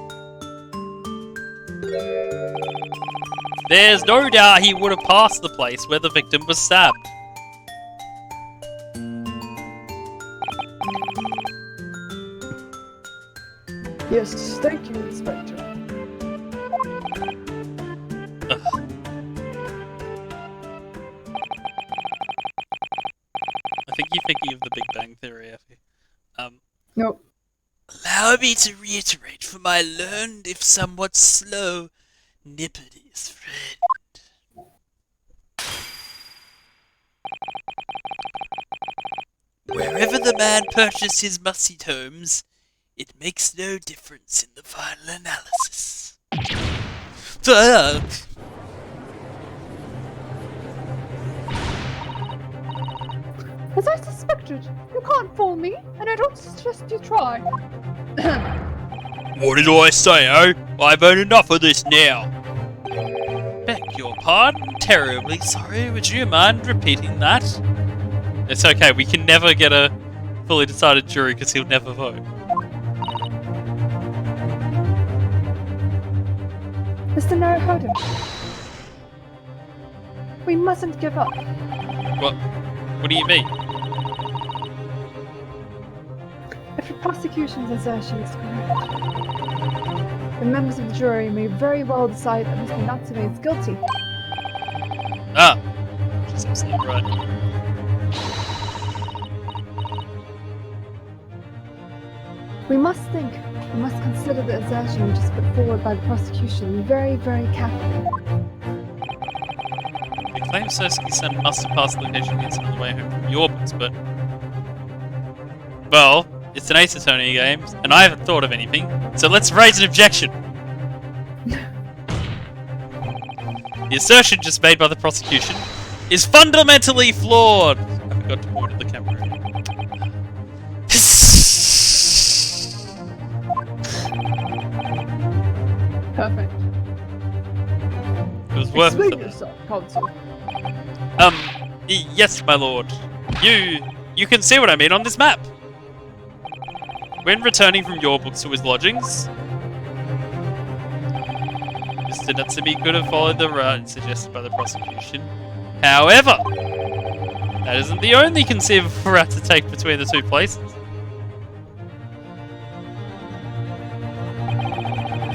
S2: there's no doubt he would have passed the place where the victim was stabbed.
S3: Yes, thank you, Inspector.
S2: I think you're thinking of the Big Bang Theory, Effie.
S3: Nope.
S4: Allow me to reiterate for my learned, if somewhat slow, Nippone's friend. Wherever the man purchased his musty tomes, it makes no difference in the final analysis.
S3: As I suspected, you can't fool me, and I don't suggest you try.
S4: What did I say, oh? I've had enough of this now.
S2: Beg your pardon, terribly sorry. Would you mind repeating that? It's okay, we can never get a fully decided jury because he'll never vote.
S3: Mr. Naruhodo, we mustn't give up.
S2: What do you mean?
S3: If the prosecution's assertion is correct, the members of the jury may very well decide that Mr. Natsume is guilty.
S2: Ah, she's absolutely right.
S3: We must consider the assertion which is put forward by the prosecution very, very carefully.
S2: The claim Sersky-san must have passed the location hints on the way home from your books, but... Well, it's an Ace Attorney game, and I haven't thought of anything, so let's raise an objection! The assertion just made by the prosecution is fundamentally flawed! I forgot to point at the camera.
S3: Perfect.
S2: It was worth
S3: Explain
S2: it.
S3: yourself, counsel.
S2: Yes, my lord. You can see what I mean on this map. When returning from your books to his lodgings, Mr. Natsume could have followed the route suggested by the prosecution. However, that isn't the only conceivable route to take between the two places.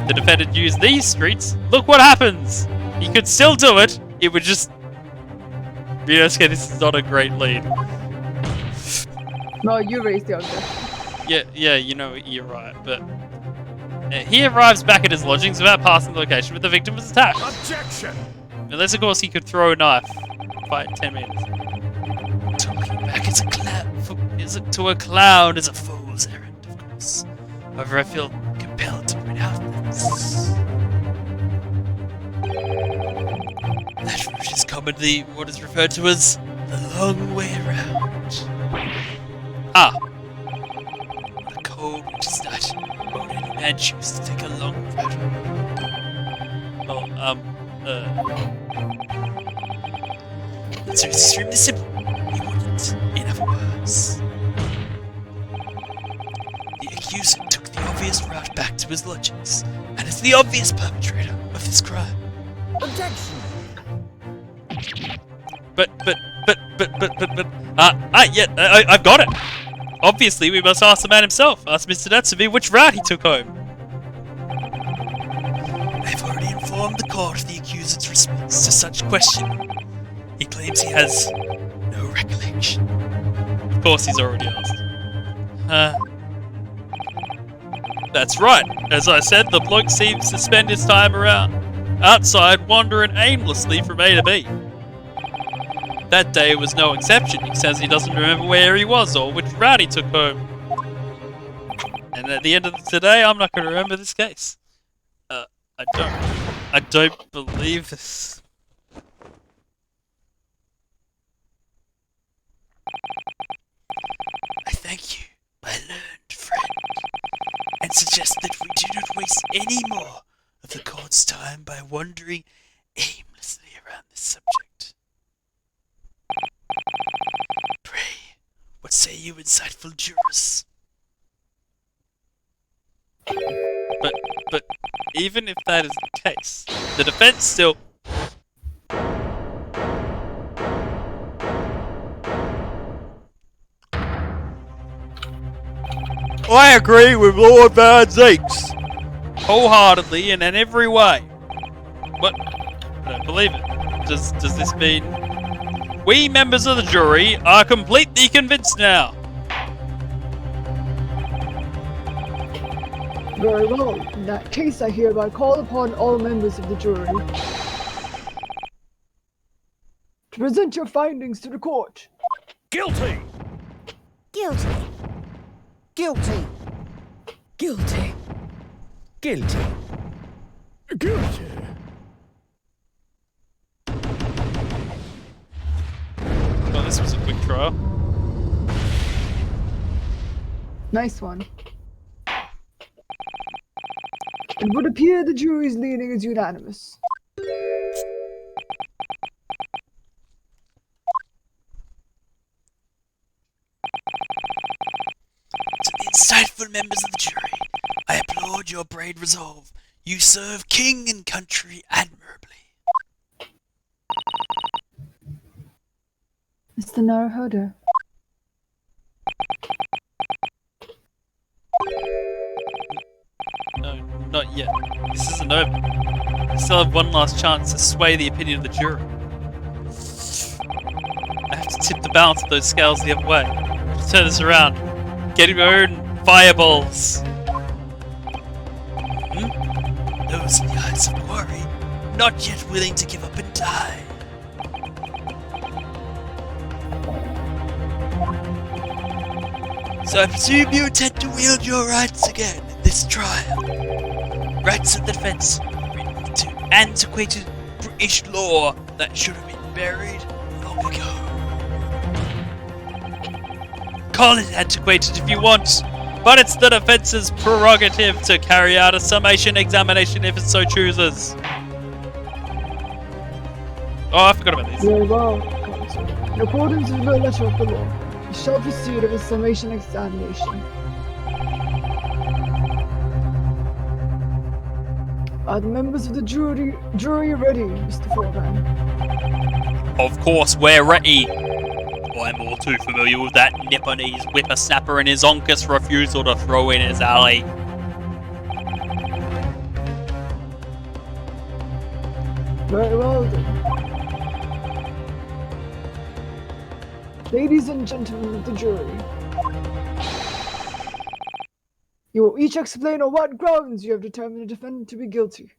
S2: If the defendant used these streets, look what happens! He could still do it, it would just... Ryunosuke, this is not a great lead.
S3: No, you raised the objection.
S2: Yeah, you know, you're right, but... he arrives back at his lodgings without passing the location where the victim was attacked.
S5: Objection!
S2: Unless, of course, he could throw a knife. Fight 10 meters.
S4: Talking back as a to a clown is a fool's errand, of course. However, I feel compelled to point out that route is commonly what is referred to as the long way around.
S2: Ah,
S4: On a cold winter's night, won't any man choose to take a long route?
S2: well,
S4: The answer is extremely simple. He wouldn't, in other words. The accused took the obvious route back to his lodgings, and is the obvious perpetrator of this crime.
S5: Objection!
S2: I've got it! Obviously, we must ask the man himself. Ask Mr. Natsume which route he took home.
S4: I've already informed the court of the accused's response to such questioning. He claims he has no recollection.
S2: Of course, he's already asked. That's right. As I said, the bloke seems to spend his time around outside wandering aimlessly from A to B. That day was no exception. He says he doesn't remember where he was or which route he took home. And at the end of today, I'm not going to remember this case. I don't believe this.
S4: I thank you, my learned friend, and suggest that we do not waste any more of the court's time by wandering aimlessly around this subject. Pray, what say you, insightful jurors?
S2: But even if that is the case, the defense still... I agree with Lord Van Zeeks wholeheartedly and in every way. But I don't believe it. Does this mean we members of the jury are completely convinced now?
S3: Very well. In that case, I hereby call upon all members of the jury to present your findings to the court.
S5: Guilty!
S6: Guilty. Guilty. Guilty.
S5: Guilty. Guilty.
S2: Well, this was a quick trial.
S3: Nice one. It would appear the jury's leaning is unanimous.
S4: To the insightful members of the jury, I applaud your brave resolve. You serve king and country admirably.
S3: Mr. Naruhodo.
S2: No, not yet. This isn't over. I still have one last chance to sway the opinion of the jury. I have to tip the balance of those scales the other way. I have to turn this around. Get my own fireballs.
S4: Those in the eyes of glory, not yet willing to give up and die. So I presume you intend to wield your rights again in this trial. Rights of the defense written to antiquated British law that should have been buried long ago.
S2: Call it antiquated if you want, but it's the defense's prerogative to carry out a summation examination if it so chooses. Oh, I forgot about these.
S3: Very well, counsel. In accordance with the letter of the law, you shall proceed with a summation examination. Are the members of the jury ready, Mr. Foreman?
S2: Of course, we're ready. I'm all too familiar with that Nipponese whippersnapper and his onkus refusal to throw in his alley.
S3: Very well then. Ladies and gentlemen of the jury, you will each explain on what grounds you have determined the defendant to be guilty.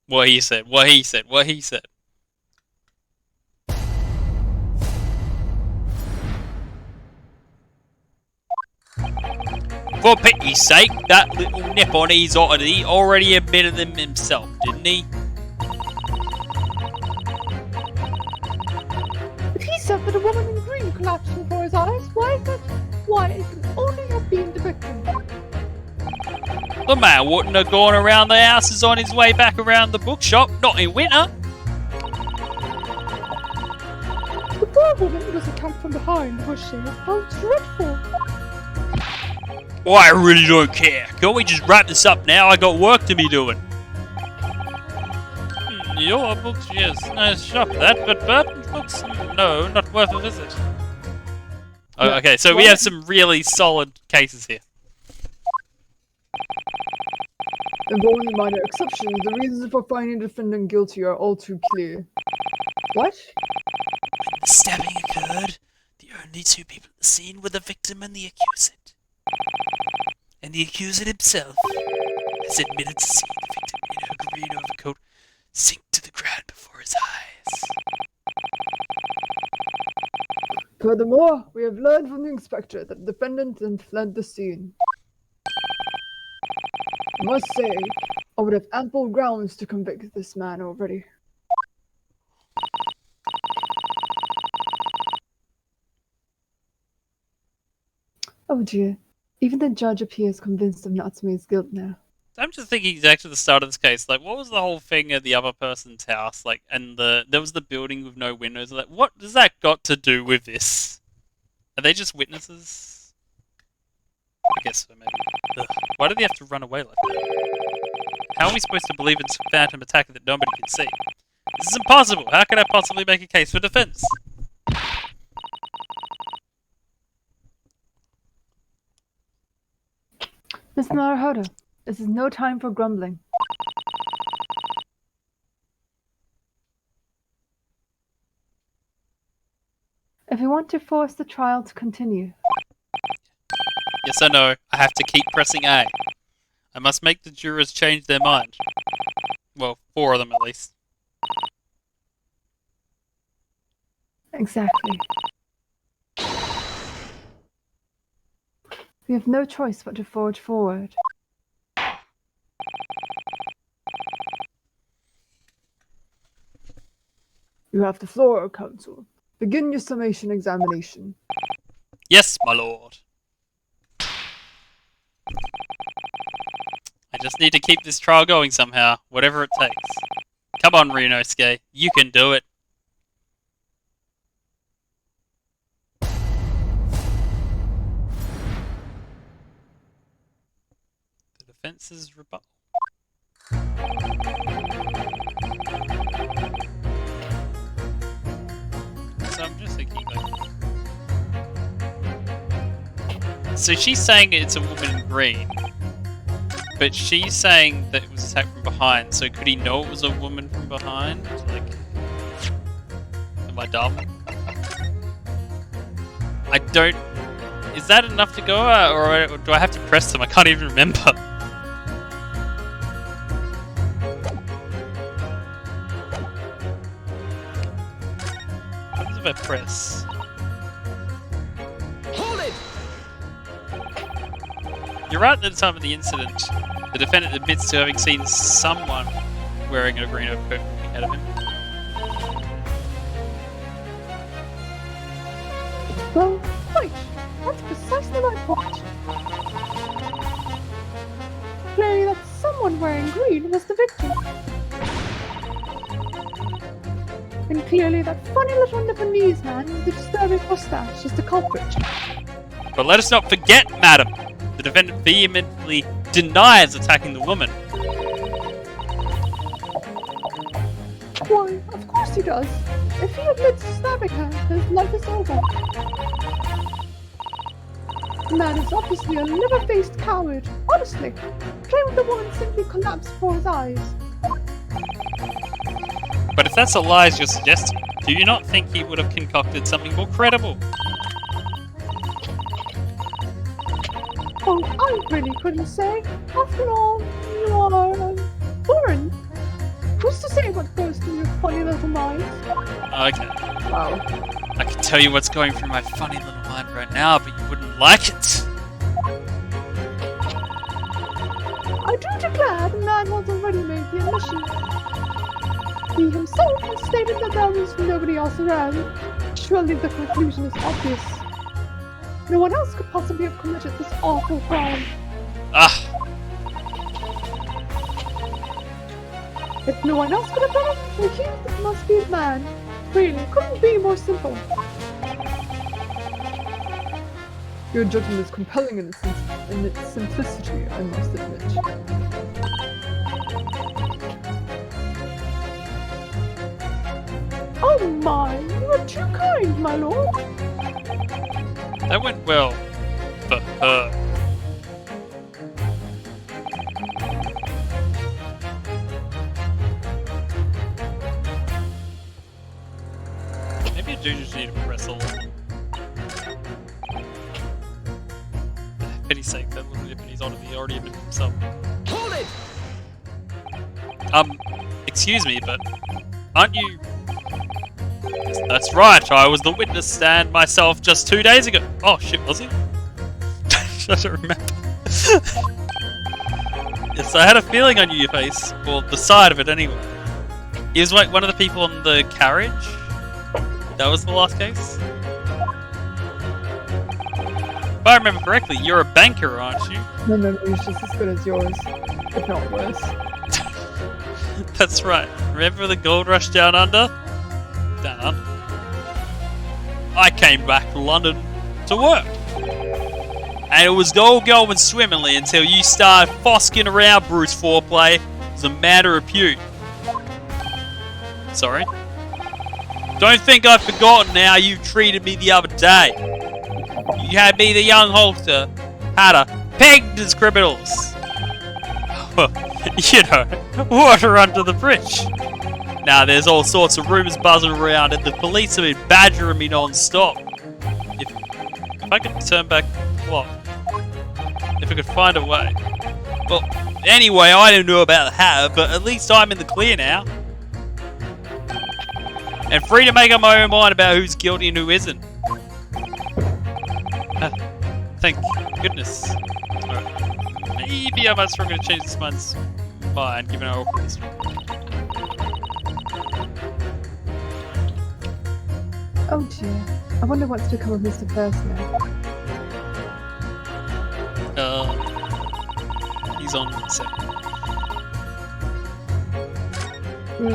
S2: What he said, what he said, what he said. For pity's sake, that little Nipponese oddity already admitted them himself, didn't he?
S3: If he said that a woman in green collapsed before his eyes, why it can only have been the victim.
S2: The man wouldn't have gone around the houses on his way back around the bookshop, not in winter.
S3: The poor woman was attacked from behind, was she? How dreadful!
S2: Well, I really don't care. Can't we just wrap this up now? I got work to be doing. Your books, yes, nice shop that, but Burton's books, no, not worth a visit. Oh, okay, so we have some really solid cases here.
S3: And for only minor exceptions, the reasons for finding the defendant guilty are all too clear. What?
S4: When the stabbing occurred, the only two people at the scene were the victim and the accused. And the accused himself has admitted to seeing the victim in her green overcoat sink to the ground before his eyes.
S3: Furthermore, we have learned from the inspector that the defendant then fled the scene. I must say, I would have ample grounds to convict this man already. Oh dear. Even the judge appears convinced of Natsume's guilt now.
S2: I'm just thinking back to the start of this case. Like, what was the whole thing at the other person's house? Like, and there was the building with no windows. Like, what does that got to do with this? Are they just witnesses? I guess so, maybe. Ugh. Why do they have to run away like that? How are we supposed to believe it's a phantom attack that nobody can see? This is impossible. How can I possibly make a case for defense?
S3: Mr. Naruhodo, this is no time for grumbling. If you want to force the trial to continue,
S2: Yes or no, I have to keep pressing A. I must make the jurors change their mind. Well, 4 of them at least.
S3: exactly. We have no choice but to forge forward. You have the floor, counsel. Begin your summation examination.
S2: Yes, my lord. Just need to keep this trial going somehow, whatever it takes. Come on, Ryunosuke, you can do it. The defense's rebuttal. So I'm just thinking like... So she's saying it's a woman in green, but she's saying that it was attacked from behind, so could he know it was a woman from behind? Like, am I dumb? I don't... Is that enough to go, or do I have to press them? I can't even remember. What happens if I press?
S5: Hold it!
S2: You're right, at the time of the incident, the defendant admits to having seen someone wearing a green overcoat looking ahead of him.
S3: Well, right. That's precisely my point. Clearly that someone wearing green was the victim. And clearly that funny little Nipponese man with the disturbing mustache is the culprit.
S2: But let us not forget, madam, the defendant vehemently denies attacking the woman.
S3: Why, of course he does. If he admits to stabbing her, his life is over. The man is obviously a liver-faced coward, honestly, claiming the woman simply collapsed before his eyes.
S2: But if that's a lie as you're suggesting, do you not think he would have concocted something more credible?
S3: Oh, I really couldn't say. After all, you are, foreign. Who's to say what goes through your funny little mind?
S2: Okay.
S3: Wow.
S2: I can tell you what's going through my funny little mind right now, but you wouldn't like it.
S3: I do declare the man has already made the admission. He himself has stated that there was nobody else around. Surely the conclusion is obvious. No one else could possibly have committed this awful crime.
S2: Ah,
S3: If no one else could have done it, the accused must be the man. Really, couldn't be more simple.
S1: Your judgment is compelling in its simplicity, I must admit.
S3: Oh my, you are too kind, my lord.
S2: that went well for her. Maybe I do just need to press all of them. For pity's sake, that little Japanese already admitted himself.
S5: Hold it!
S2: Excuse me, but aren't you... That's right, I was the witness stand myself just 2 days ago. Oh shit, was he? I don't remember. Yes, I had a feeling I knew your face. Well, the side of it anyway. He was like one of the people on the carriage. That was the last case. If I remember correctly, you're a banker, aren't you?
S1: My memory is just as good as yours, if not worse.
S2: That's right. Remember the gold rush down under? Down under. I came back to London to work. And it was all going swimmingly until you started fosking around Bruce Foreplay as a matter of repute. Sorry? Don't think I've forgotten how you treated me the other day. You had me, the young Hulkster, Hatter, pegged as criminals. Well, you know, water under the bridge. Now there's all sorts of rumours buzzing around and the police have been badgering me non-stop. If I could turn back the clock. If I could find a way. Well, anyway, I don't know about the Hatter, but at least I'm in the clear now. And free to make up my own mind about who's guilty and who isn't. Thank goodness. Alright. Maybe I might struggle to change this man's mind given our awkward history.
S1: Oh dear. I wonder what's become of Mr. First now.
S2: He's on 7. The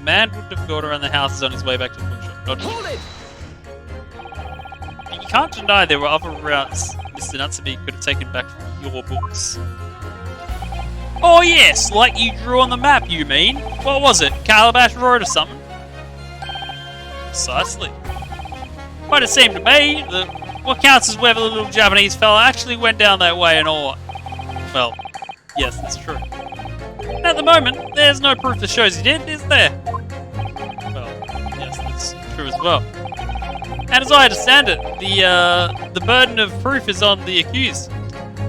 S2: man wouldn't have gone around the houses on his way back to the bookshop. Not
S5: Hold it!
S2: You can't deny there were other routes Mr. Natsumi could have taken back from your books. Oh yes, like you drew on the map, you mean? What was it, Calabash Road or something? Precisely. But it seemed to me that what counts as whether the little Japanese fella actually went down that way and all. Well, yes, that's true. At the moment, there's no proof that shows he did, is there? Well, yes, that's true as well. And as I understand it, the burden of proof is on the accused.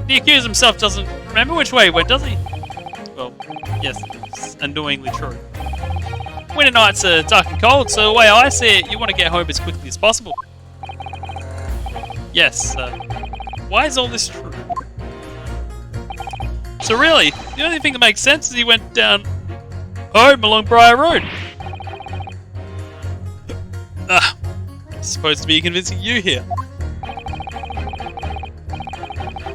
S2: The accused himself doesn't remember which way he went, does he? Well, yes, it's annoyingly true. Winter nights are dark and cold, so the way I see it, you want to get home as quickly as possible. Yes, why is all this true? So really, the only thing that makes sense is he went down home along Briar Road. Supposed to be convincing you here.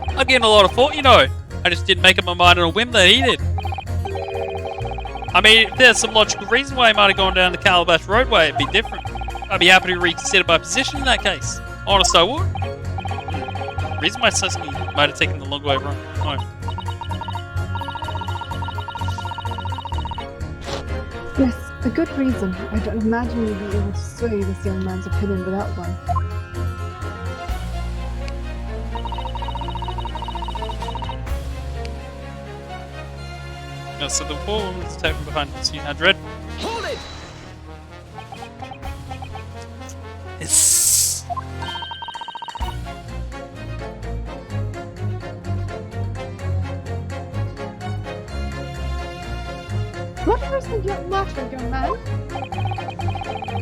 S2: I'm getting a lot of thought, you know. I just didn't make up my mind on a whim that he did. I mean, if there's some logical reason why he might have gone down the Calabash Roadway, it'd be different. I'd be happy to reconsider my position in that case. Honest, I would. Reason why Sasuke might have taken the long way home.
S1: Yes, a good reason. I don't imagine you'd be able to sway this young man's opinion without one.
S2: No, so the poor woman was taken behind us. You had Red.
S5: Hold it!
S2: Yes.
S3: What is the matter, young man?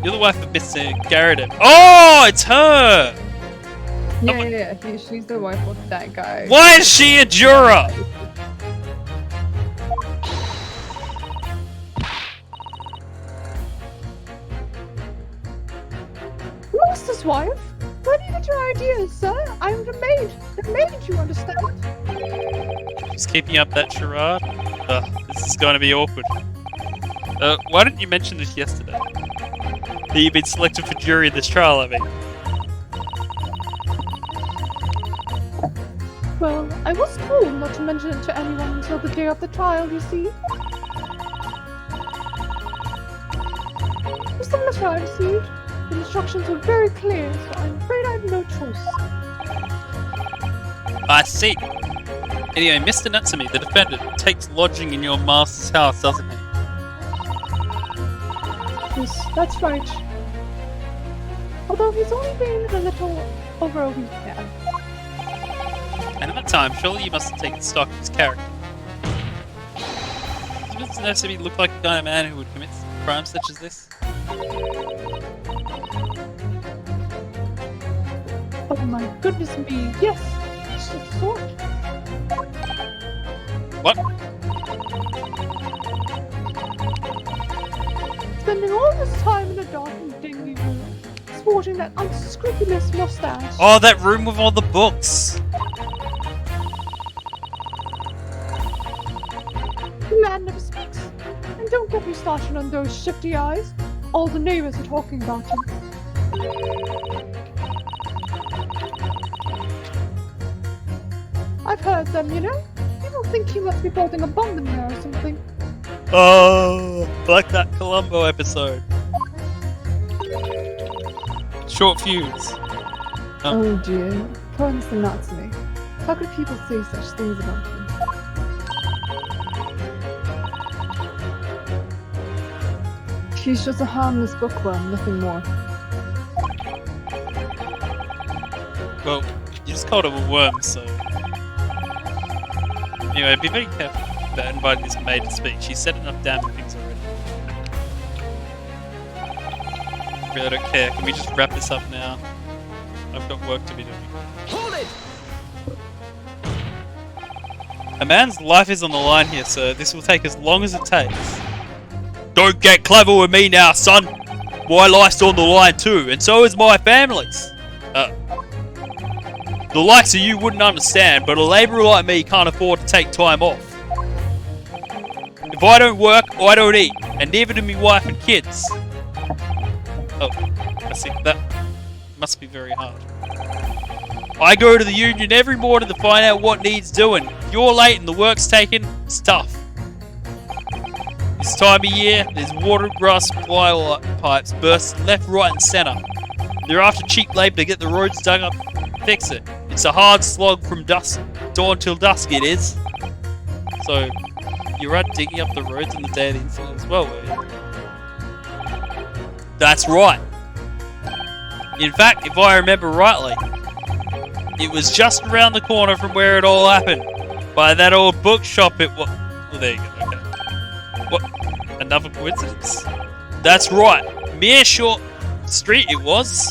S2: You're the wife of Mr. Garrett. Oh, it's her!
S1: Yeah, she's the wife of that guy.
S2: Why is she a juror?
S3: Master's wife? Where do you get your ideas, sir? I'm the maid. The maid, you understand?
S2: Just keeping up that charade? This is going to be awkward. Why didn't you mention this yesterday? That you've been selected for jury in this trial, I mean.
S3: Well, I was told not to mention it to anyone until the day of the trial, you see. It was the letter I received. The instructions were very clear, so I'm afraid I have no choice.
S2: I see. Anyway, Mr. Natsumi, the defendant, takes lodging in your master's house, doesn't he?
S3: Yes, that's right. Although he's only been a little over a week now.
S2: And at that time, surely you must have taken stock of his character. Does Mr. Natsumi look like the kind of man who would commit crimes such as this?
S3: Oh my goodness me, yes! Just of the sort.
S2: What?
S3: Spending all this time in a dark and dingy room, sporting that unscrupulous mustache.
S2: Oh, that room with all the books!
S3: The man never speaks. And don't get me started on those shifty eyes. All the neighbors are talking about him. I've heard them, you know. People think he must be holding a bomb in there or something.
S2: Oh, like that Columbo episode. Short fuse.
S1: Oh dear, poor Mr. Natsumi. How could people say such things about him? He's just a harmless bookworm, nothing more.
S2: Well, you just called him a worm, so... Anyway, be very careful about inviting this maid to speak. She's said enough damning things already. Really, I don't care. Can we just wrap this up now? I've got work to be doing.
S5: Hold it!
S2: A man's life is on the line here, sir. This will take as long as it takes. Don't get clever with me now, son! My life's on the line too, and so is my family's. The likes of you wouldn't understand, but a labourer like me can't afford to take time off.
S4: If I don't work, I don't eat, and neither do me wife and kids. Oh, I see that must be very hard. I go to the union every morning to find out what needs doing. If you're late and the work's taken, it's tough. This time of year, there's water grass supply pipes bursting left, right, and centre. They're after cheap labour to get the roads dug up and fix it. It's a hard slog from dawn till dusk, it is. So, you're out digging up the roads on the day of the incident as well, were you? That's right. In fact, if I remember rightly, it was just around the corner from where it all happened. By that old bookshop it was... Well, there you go, okay. What? Another coincidence? That's right. Meershaw Street it was.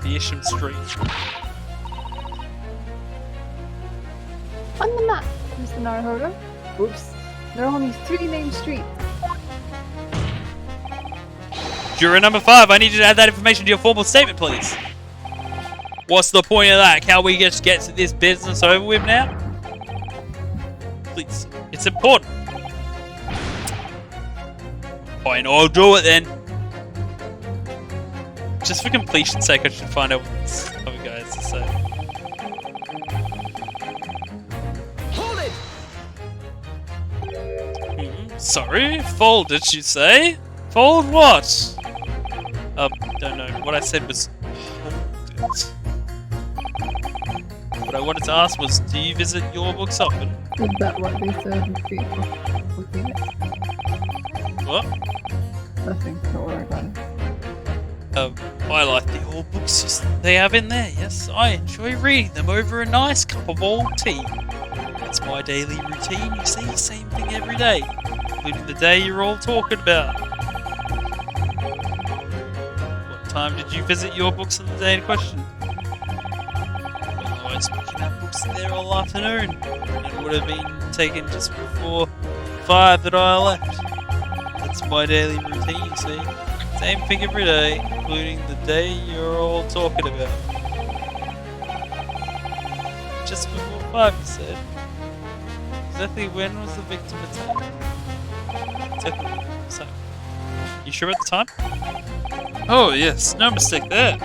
S4: Meersham Street.
S3: On the map, Mr. Naruhodo. Oops. There are only 3 named streets.
S4: Juror number 5, I need you to add that information to your formal statement, please. What's the point of that? Can't we just get this business over with now? Please. It's important. Fine, I'll do it then. Just for completion's sake, I should find out what this other guy has to say.
S5: Hold it!
S4: Sorry? Fold, did you say? Fold what? Don't know. What I said was hold it. What I wanted to ask was, do you visit your books often?
S3: Is that what they said? Okay.
S4: What?
S3: Nothing. Don't worry about it.
S4: I like the old books they have in there, yes. I enjoy reading them over a nice cup of old tea. That's my daily routine, you see, same thing every day, including the day you're all talking about. What time did you visit your books on the day in question? Well, I was picking up books there all afternoon, and it would have been taken just before 5 that I left. That's my daily routine, you see. Same thing every day, including the day you're all talking about. Just before 5, you said. Exactly when was the victim attacked? Exactly when was that? You sure at the time? Oh yes, no mistake there.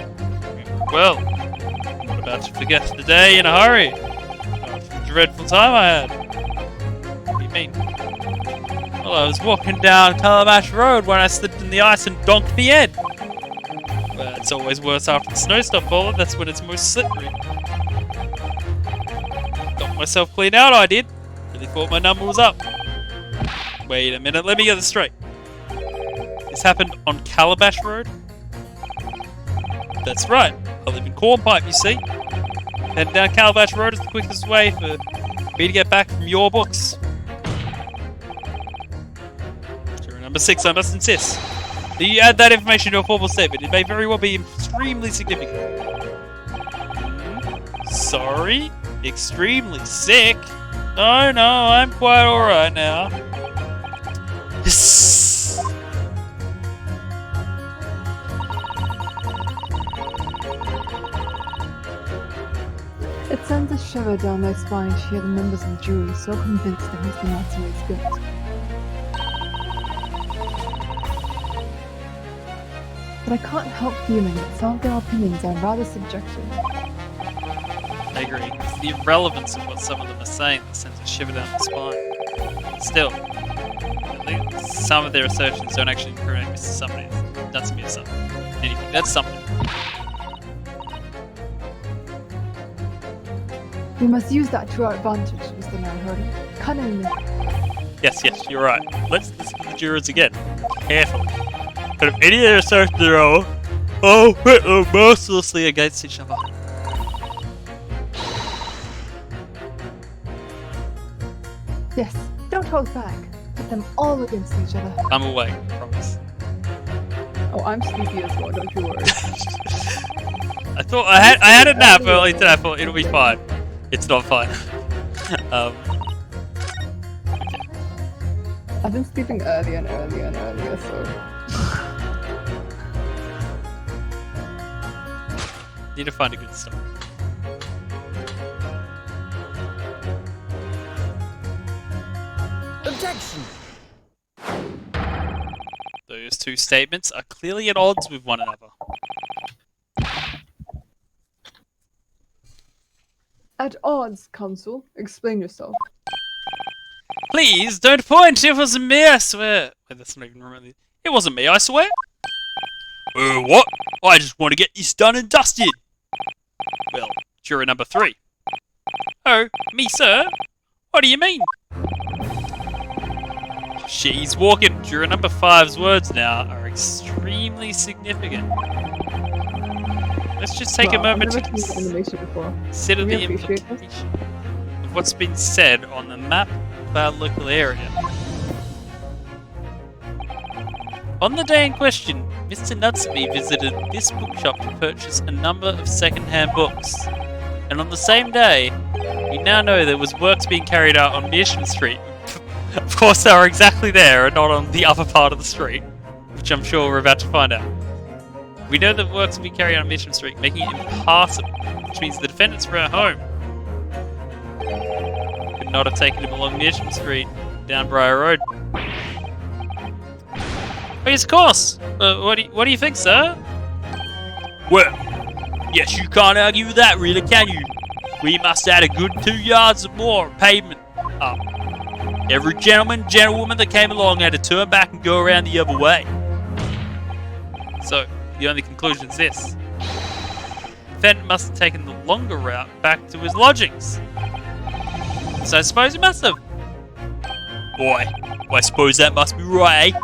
S4: Well, what about to forget the day in a hurry? After the dreadful time I had. What do you mean? Well, I was walking down Calabash Road when I slipped in the ice and donked the head. Well, it's always worse after the snow stopped falling, that's when it's most slippery. Got myself clean out, I did. Really thought my number was up. Wait a minute, let me get this straight. This happened on Calabash Road? That's right, I live in Cornpipe, you see. Heading down Calabash Road is the quickest way for me to get back from your books. Number 6, I must insist that you add that information to a formal statement. It may very well be extremely significant. Sorry? Extremely sick? Oh no, I'm quite alright now. Yes.
S1: It sends a shiver down my spine to hear the members of the jury so convinced that Mr. Natsume's guilt. But I can't help feeling that some of their opinions are rather subjective.
S4: I agree. It's the irrelevance of what some of them are saying that sends a shiver down the spine. Still, at least some of their assertions don't actually incriminate Mr. Natsume or something. Anyway, that's something.
S1: We must use that to our advantage, Mr. Naruhodo. Cunningly.
S4: Yes, you're right. Let's listen to the jurors again. Carefully. But if any of their assertions are mercilessly against each other.
S1: Yes, don't hold back. Put them all against each other.
S4: I'm awake, I promise.
S3: Oh, I'm sleepy as well, don't you worry.
S4: I thought I had a nap early today. I thought it'll be fine. It's not fine.
S3: I've been sleeping earlier and earlier and earlier, so...
S4: Need to find a good story.
S5: Objection!
S2: two statements are clearly at odds with one another.
S1: At odds, Consul. Explain yourself.
S2: Please, don't point! It wasn't me, I swear! Wait, that's not even remember. It wasn't me, I swear! What? I just want to get this done and dusted! Well, juror number 3. Oh, me, sir? What do you mean? She's walking. Juror number 5's words now are extremely significant. Let's just take a moment to consider the implication of what's been said on the map of our local area. On the day in question, Mr. Nutsby visited this bookshop to purchase a number of second-hand books. And on the same day, we now know there was works being carried out on Meersham Street. Of course, they were exactly there and not on the other part of the street, which I'm sure we're about to find out. We know that works will be carried out on Meersham Street, making it impassable, which means the defendants were at home. Could not have taken him along Meersham Street, down Briar Road. Oh, yes, of course. What do you think, sir? Well, yes, you can't argue with that, really, can you? We must add a good 2 yards or more of pavement up. Every gentlewoman that came along had to turn back and go around the other way. So, the only conclusion is this. The defendant must have taken the longer route back to his lodgings. So I suppose he must have. Boy, well, I suppose that must be right, eh?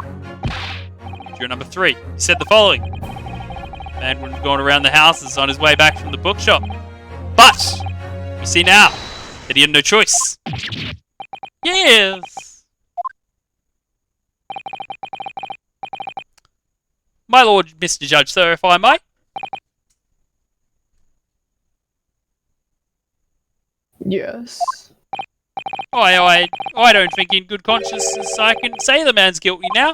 S2: Juror number 3, he said the following. Man would have gone around the houses on his way back from the bookshop. But, we see now that he had no choice. Yes! My lord, Mr. Judge, sir, if I may.
S1: Yes.
S2: I don't think in good conscience I can say the man's guilty now.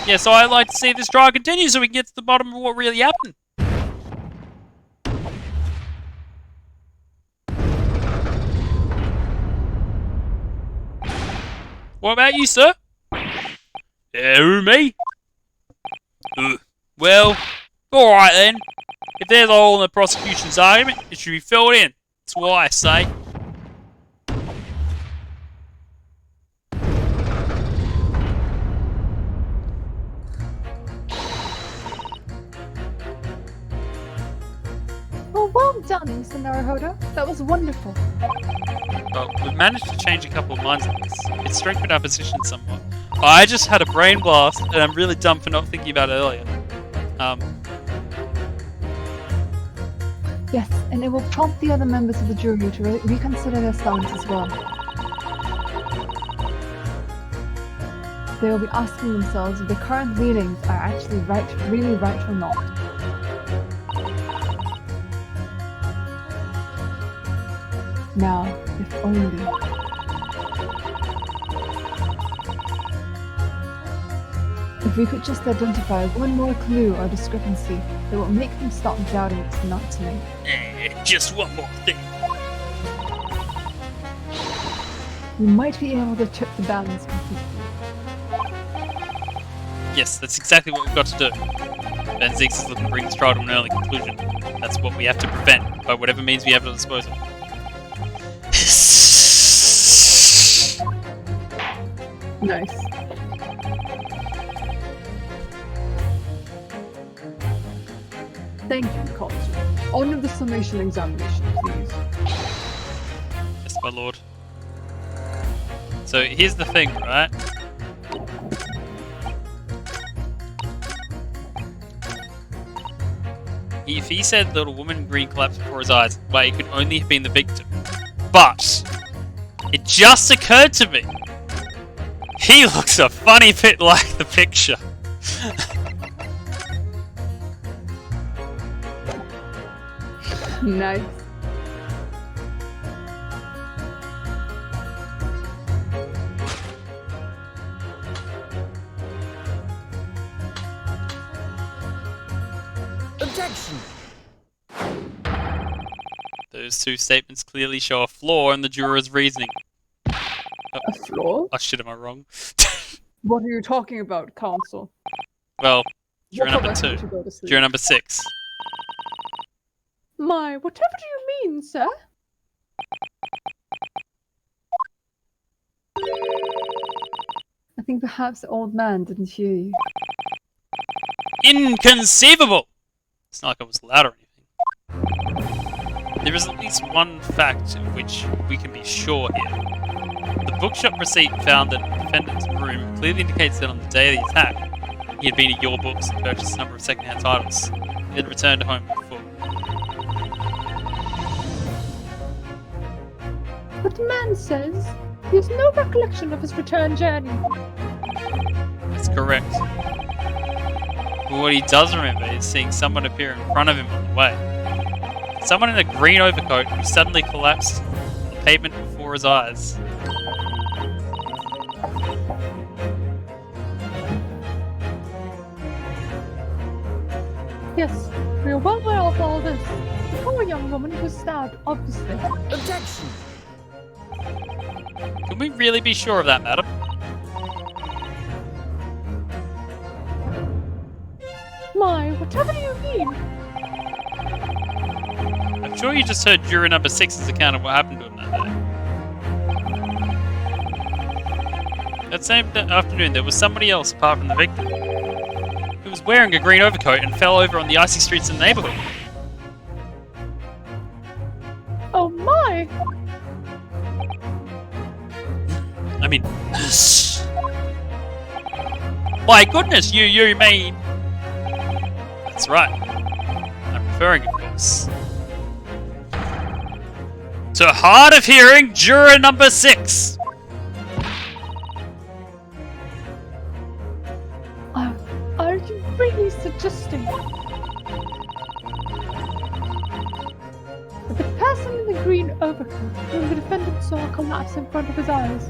S2: Yes, I'd like to see this trial continue so we can get to the bottom of what really happened. What about you, sir? Who, me? Well, alright then. If there's a hole in the prosecution's argument, it should be filled in. That's what I say.
S1: Well done, Mr. Naruhodo. That was wonderful.
S2: Well, we've managed to change a couple of minds on this. It's strengthened our position somewhat. I just had a brain blast, and I'm really dumb for not thinking about it earlier.
S1: Yes, and it will prompt the other members of the jury to reconsider their stance as well. They will be asking themselves if the current leanings are actually really right or not. Now, if only. If we could just identify one more clue or discrepancy that will make them stop doubting it's not to me.
S2: Just one more thing.
S1: We might be able to tip the balance completely.
S2: Yes, that's exactly what we've got to do. Van Zieks is looking to bring this trial to an early conclusion. That's what we have to prevent, by whatever means we have at our disposal.
S1: Nice. Thank you, Consul. On with the summation examination, please.
S2: Yes, my lord. So here's the thing, right? If he said that a woman in green collapsed before his eyes, well, it could only have been the victim. But it just occurred to me, he looks a funny bit like the picture.
S1: Nice.
S6: Objection!
S2: Those two statements clearly show a flaw in the juror's reasoning.
S3: A floor?
S2: Oh shit, am I wrong?
S3: What are you talking about, Council?
S2: Well, juror
S3: What
S2: number
S3: about you
S2: 2.
S3: to go to sleep?
S2: Juror number 6.
S3: My, whatever do you mean, sir?
S1: I think perhaps the old man didn't hear you.
S2: Inconceivable! It's not like I was loud or anything. There is at least one fact of which we can be sure here. The bookshop receipt found in the defendant's room clearly indicates that on the day of the attack, he had been to Your Books and purchased a number of second-hand titles. He then returned home before.
S3: But the man says he has no recollection of his return journey.
S2: That's correct. But what he does remember is seeing someone appear in front of him on the way. Someone in a green overcoat who suddenly collapsed on the pavement before his eyes.
S3: Yes, we are well aware of all this. The poor young woman was stabbed, obviously.
S6: Objection!
S2: Can we really be sure of that, madam?
S3: My, whatever do you mean?
S2: I'm sure you just heard juror number 6's account of what happened to him that day. That same afternoon, there was somebody else apart from the victim who was wearing a green overcoat and fell over on the icy streets of the neighborhood.
S3: Oh my!
S2: I mean, my goodness, you mean? That's right. I'm referring, of course, to hard of hearing juror number 6.
S3: Are you really suggesting that the person in the green overcoat whom the defendant saw collapse in front of his eyes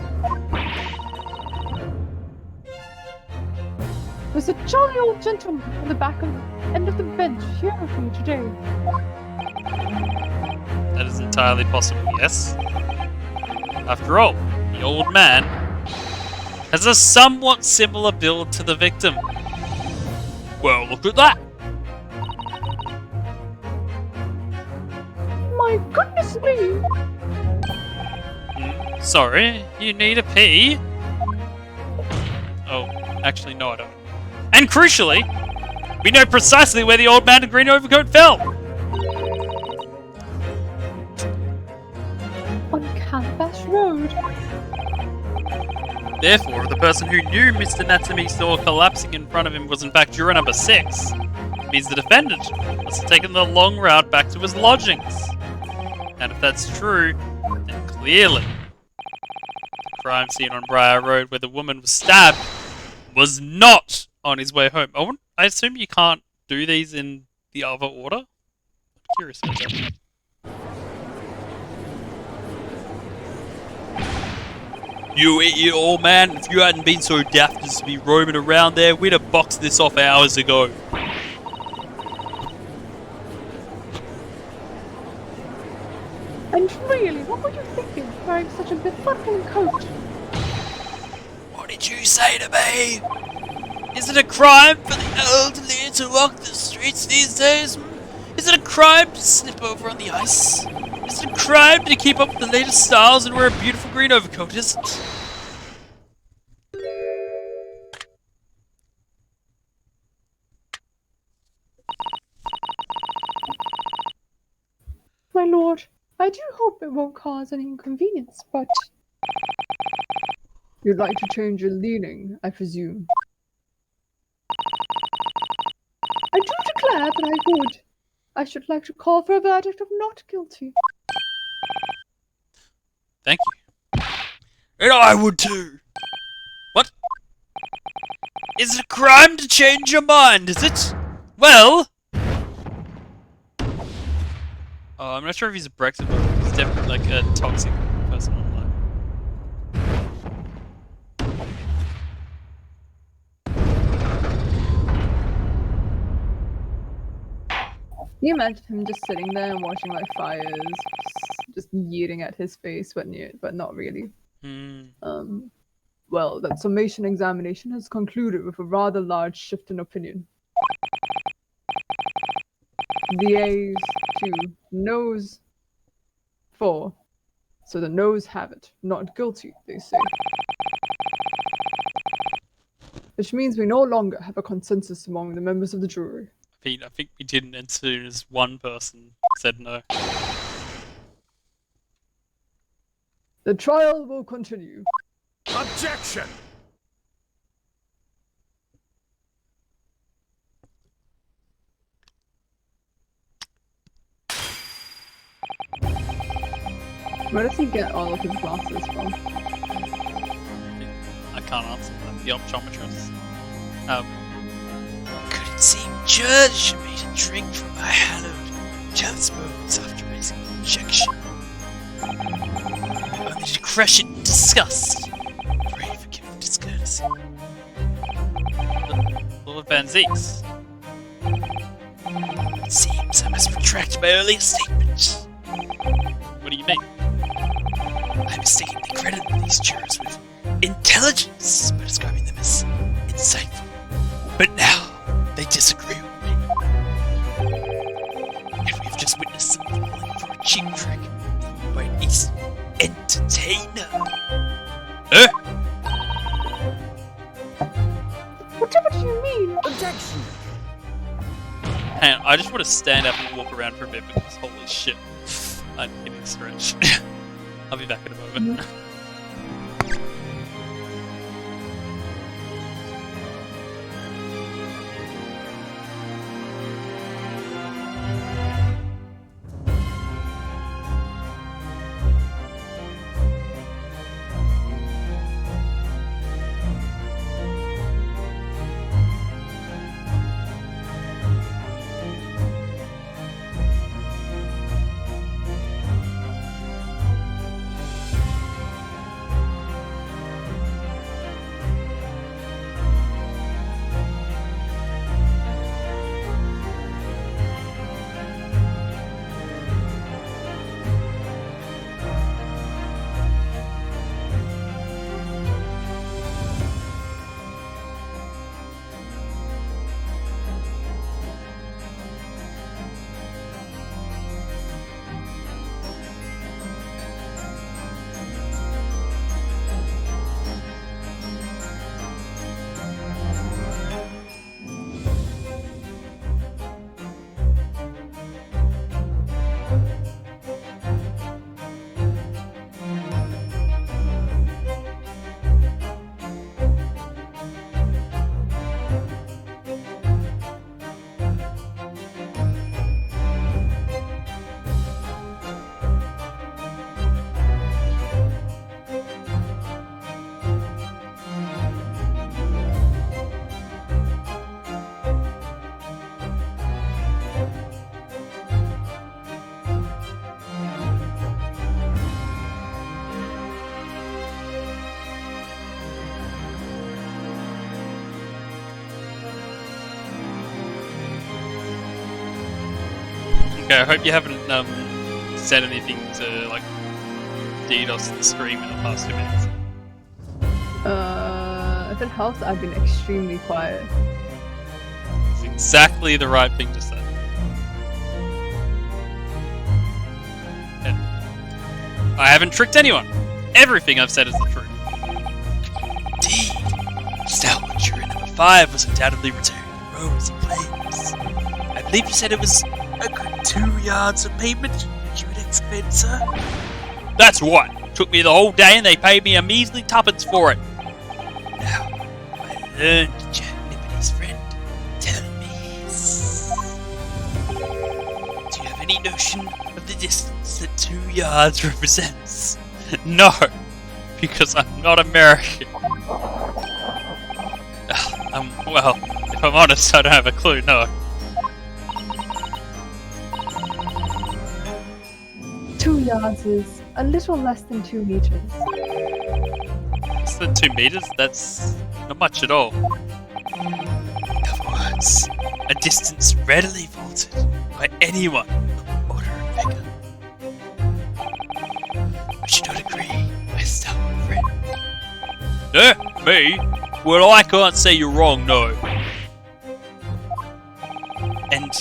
S3: was a jolly old gentleman on the back of the end of the bench here with me today?
S2: That is entirely possible, yes. After all, the old man has a somewhat similar build to the victim. Well, look at that!
S3: My goodness me!
S2: Sorry, you need a pee? Oh, actually, no, I don't. And crucially, we know precisely where the old man in green overcoat fell!
S3: On Calabash Road.
S2: Therefore, the person who knew Mr. Natsumi saw collapsing in front of him was in fact juror number 6. It means the defendant must have taken the long route back to his lodgings. And if that's true, then clearly the crime scene on Briar Road where the woman was stabbed was not on his way home. I assume you can't do these in the other order? I'm curious about that. You idiot old man, if you hadn't been so daft as to be roaming around there, we'd have boxed this off hours ago.
S3: And really, what were you thinking, wearing such a befuddling coat?
S4: What did you say to me? Is it a crime for the elderly to walk the streets these days? Is it a crime to slip over on the ice? Is it a crime to keep up with the latest styles and wear a beautiful green overcoat? Is it?
S3: My lord, I do hope it won't cause any inconvenience, but
S1: You'd like to change your leaning, I presume.
S3: I do declare that I would. I should like to call for a verdict of not guilty.
S2: Thank you.
S4: And I would too.
S2: What? Is it a crime to change your mind, is it? Well... Oh, I'm not sure if he's a Brexit, but he's definitely like a toxic person online.
S1: Can you imagine him just sitting there and watching like fires, just yeeting at his face, but not really.
S3: Well, that summation examination has concluded with a rather large shift in opinion. The A's to no's 4. So the no's have it. Not guilty, they say. Which means we no longer have a consensus among the members of the jury.
S2: I think we didn't as soon as one person said no.
S3: The trial will continue.
S5: Objection!
S3: Where does he get all of his glasses from?
S2: I can't answer that. The optometrist.
S4: Could it seem judge made a drink from my hallowed jealous moments after raising the objection? Only to crush it in disgust. Pray forgive discourtesy.
S2: Lord Van Zeeks.
S4: It seems I must retract my earlier statement.
S2: What do you mean?
S4: I mistakenly credited these jurors with intelligence by describing them as insightful. But now, they disagree with me. And we've just witnessed them falling for a cheap trick by an entertainer.
S3: Whatever do you mean?
S6: Objection!
S2: Hang on, I just want to stand up and walk around for a bit because holy shit, I'm getting stretched. I'll be back in a moment. Okay, I hope you haven't said anything to like DDoS the stream in the past 2 minutes.
S3: If it helps, I've been extremely quiet.
S2: It's exactly the right thing to say. And I haven't tricked anyone. Everything I've said is the truth.
S4: Indeed. Stalwart juror number 5 was undoubtedly returning the road as he claims. I believe you said it was a good 2 yards of pavement that you would excavate, sir?
S2: That's what. Took me the whole day and they paid me a measly tuppence for it.
S4: Now, I learned Jack Nippety's friend telling me his. Do you have any notion of the distance that 2 yards represents?
S2: No, because I'm not American. Well, if I'm honest, I don't have a clue, no.
S3: 2 yards is a little less than 2 meters.
S2: Less than 2 meters? That's not much at all.
S4: In other words, a distance readily vaulted by anyone of order and vigor. Would you not agree, my stalwart friend? Me? Well, I can't say you're wrong, no. And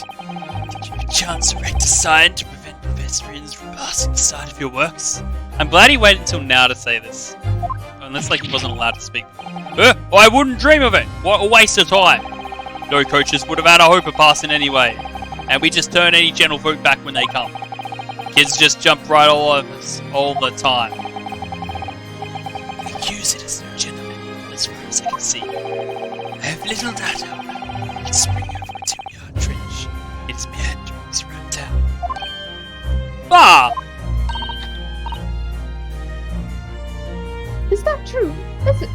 S4: did you chance erect a sign to prevent pedestrians from passing the side of your works?
S2: I'm glad he waited until now to say this. Unless, like, he wasn't allowed to speak. I wouldn't dream of it! What a waste of time! No coaches would have had a hope of passing anyway. And we just turn any gentlefolk back when they come. Kids just jump right all over us, all the time.
S4: The accused is no gentleman, as far as I can see. I have little doubt, however, he can spring over a 2-yard trench in his meanderings around town.
S2: Ah!
S3: Is that true? Is it?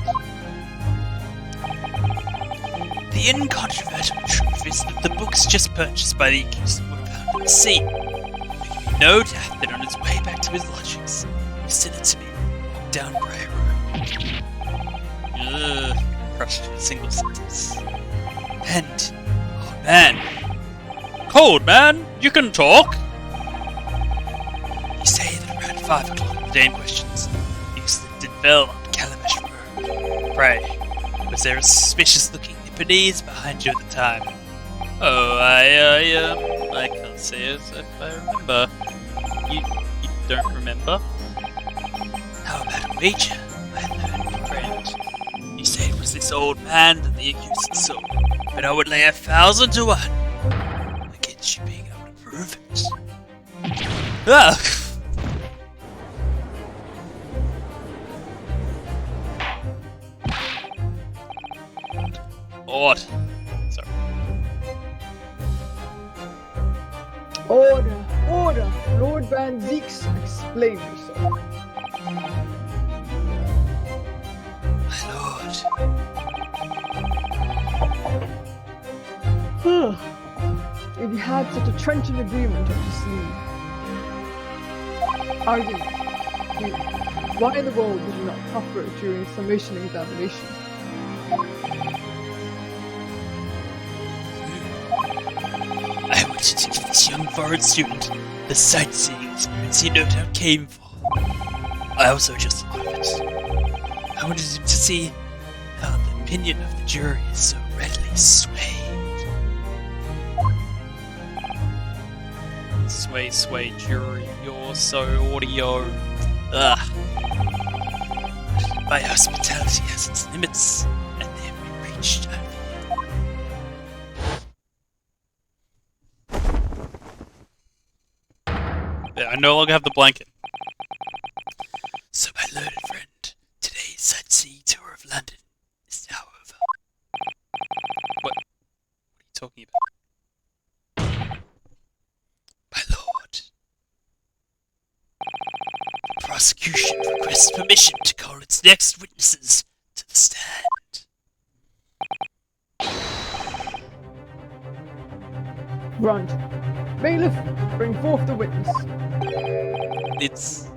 S4: The incontrovertible truth is that the books just purchased by the accused were found at the scene. There can be no doubt that on his way back to his lodgings, he sent it to me, walked down Bray Road.
S2: Ugh. Crushed in a single sentence.
S4: And, oh man,
S2: Cold man, you can talk!
S4: you say that around 5 o'clock the day in questions, you slipped and fell on Calabash Road. Pray, was there a suspicious-looking Nipponese behind you at the time?
S2: Oh, I can't say it if I remember. You don't remember?
S4: How about a wager, my learned friend? You say it was this old man that the accused saw, but I would lay 1,000 to 1 against you being able to prove it.
S2: Ah! Odd. Sorry.
S3: Order, order! Lord Van Zeeks, explain yourself.
S4: My lord,
S3: If you had such a trenchant agreement up your sleeve. Argument. Why in the world did you not proffer it during summation examination?
S4: I wanted to give this young foreign student the sightseeing experience he no doubt came for. I also just thought of it. I wanted him to see how the opinion of the jury is so readily swayed.
S2: Sway, jury, you're so audio. Ugh.
S4: My hospitality has its limits, and they have been reached, I feel.
S2: Yeah, I no longer have the blanket.
S4: So, my learned friend, today's sightseeing tour of London is now over.
S2: What are you talking about?
S4: My lord, the prosecution requests permission to call its next witnesses to the stand.
S3: Grunt. Bailiff, bring forth the witness.
S2: It's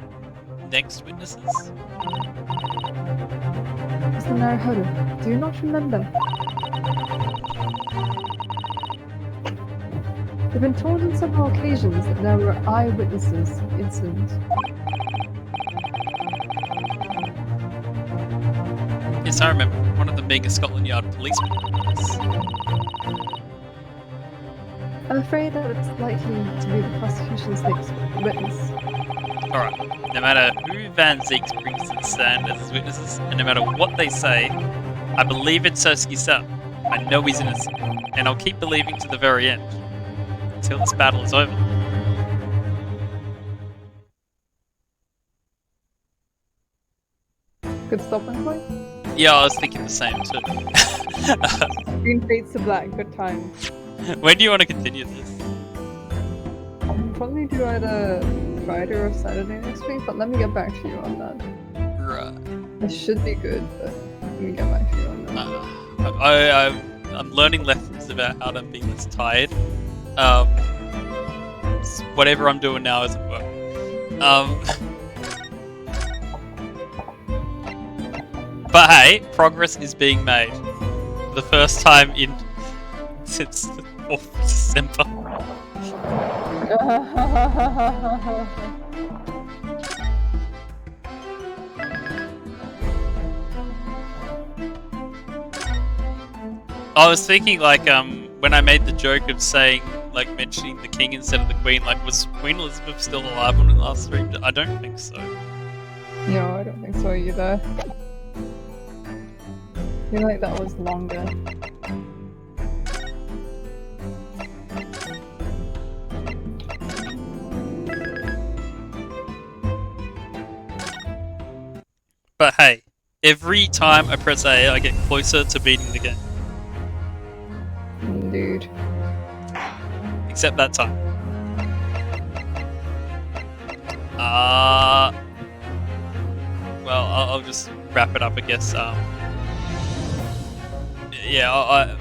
S2: next witnesses?
S1: Mr. Naruhodo, do you not remember? We've been told on several occasions that there were eyewitnesses to the incident.
S2: Yes, I remember. One of them being a Scotland Yard policeman.
S1: I'm afraid that it's likely to be the prosecution's next witness.
S2: Alright, no matter who Van Zeeks brings to the stand as his witnesses, and no matter what they say, I believe in Sosky's son. I know he's innocent, and I'll keep believing to the very end. Until this battle is over.
S3: Good stopping point.
S2: Yeah, I was thinking the same too.
S3: Green fades to black. Good times.
S2: When do you want to continue this?
S3: I'll probably do either Friday or Saturday next week, but let me get back to you on that.
S2: Right.
S3: It should be good, but let me get back to you on that.
S2: I'm learning lessons about how to be less tired. Whatever I'm doing now isn't work. But hey, progress is being made. For the first time since the 4th of December. I was thinking like when I made the joke of saying like mentioning the king instead of the queen, like was Queen Elizabeth still alive on the last stream? I don't think so.
S3: No, I don't think so either. I feel like that was longer.
S2: But hey, every time I press A, I get closer to beating the game.
S3: Dude.
S2: Except that time. Well, I'll just wrap it up, I guess. Yeah,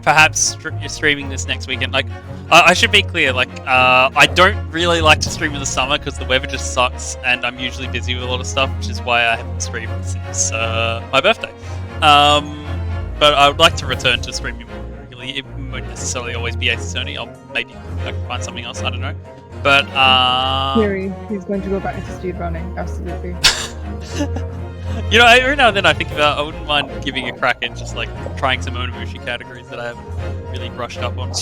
S2: perhaps you're streaming this next weekend. Like, I should be clear. Like, I don't really like to stream in the summer because the weather just sucks, and I'm usually busy with a lot of stuff, which is why I haven't streamed since my birthday. But I would like to return to streaming more regularly. It won't necessarily always be Ace Attorney. I can find something else. I don't know. But
S3: Theory, he's going to go back into speedrunning. Absolutely.
S2: you know, every now and then I think about I wouldn't mind giving a crack at just like trying some Onimushi categories that I haven't really brushed up on.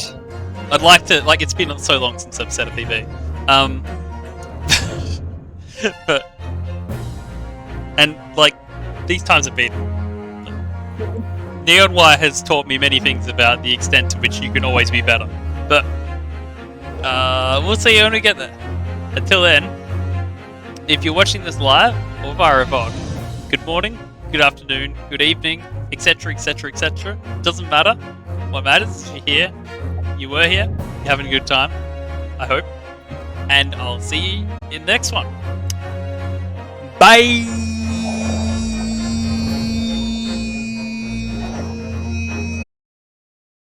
S2: I'd like to, like, it's been so long since I've set a PB. But and like these times have been. Neon Wire has taught me many things about the extent to which you can always be better. But we'll see when we get there. Until then, if you're watching this live or via a VOD, good morning, good afternoon, good evening, etc, etc, etc. Doesn't matter. What matters is you're here, you were here, you're having a good time, I hope. And I'll see you in the next one. Bye!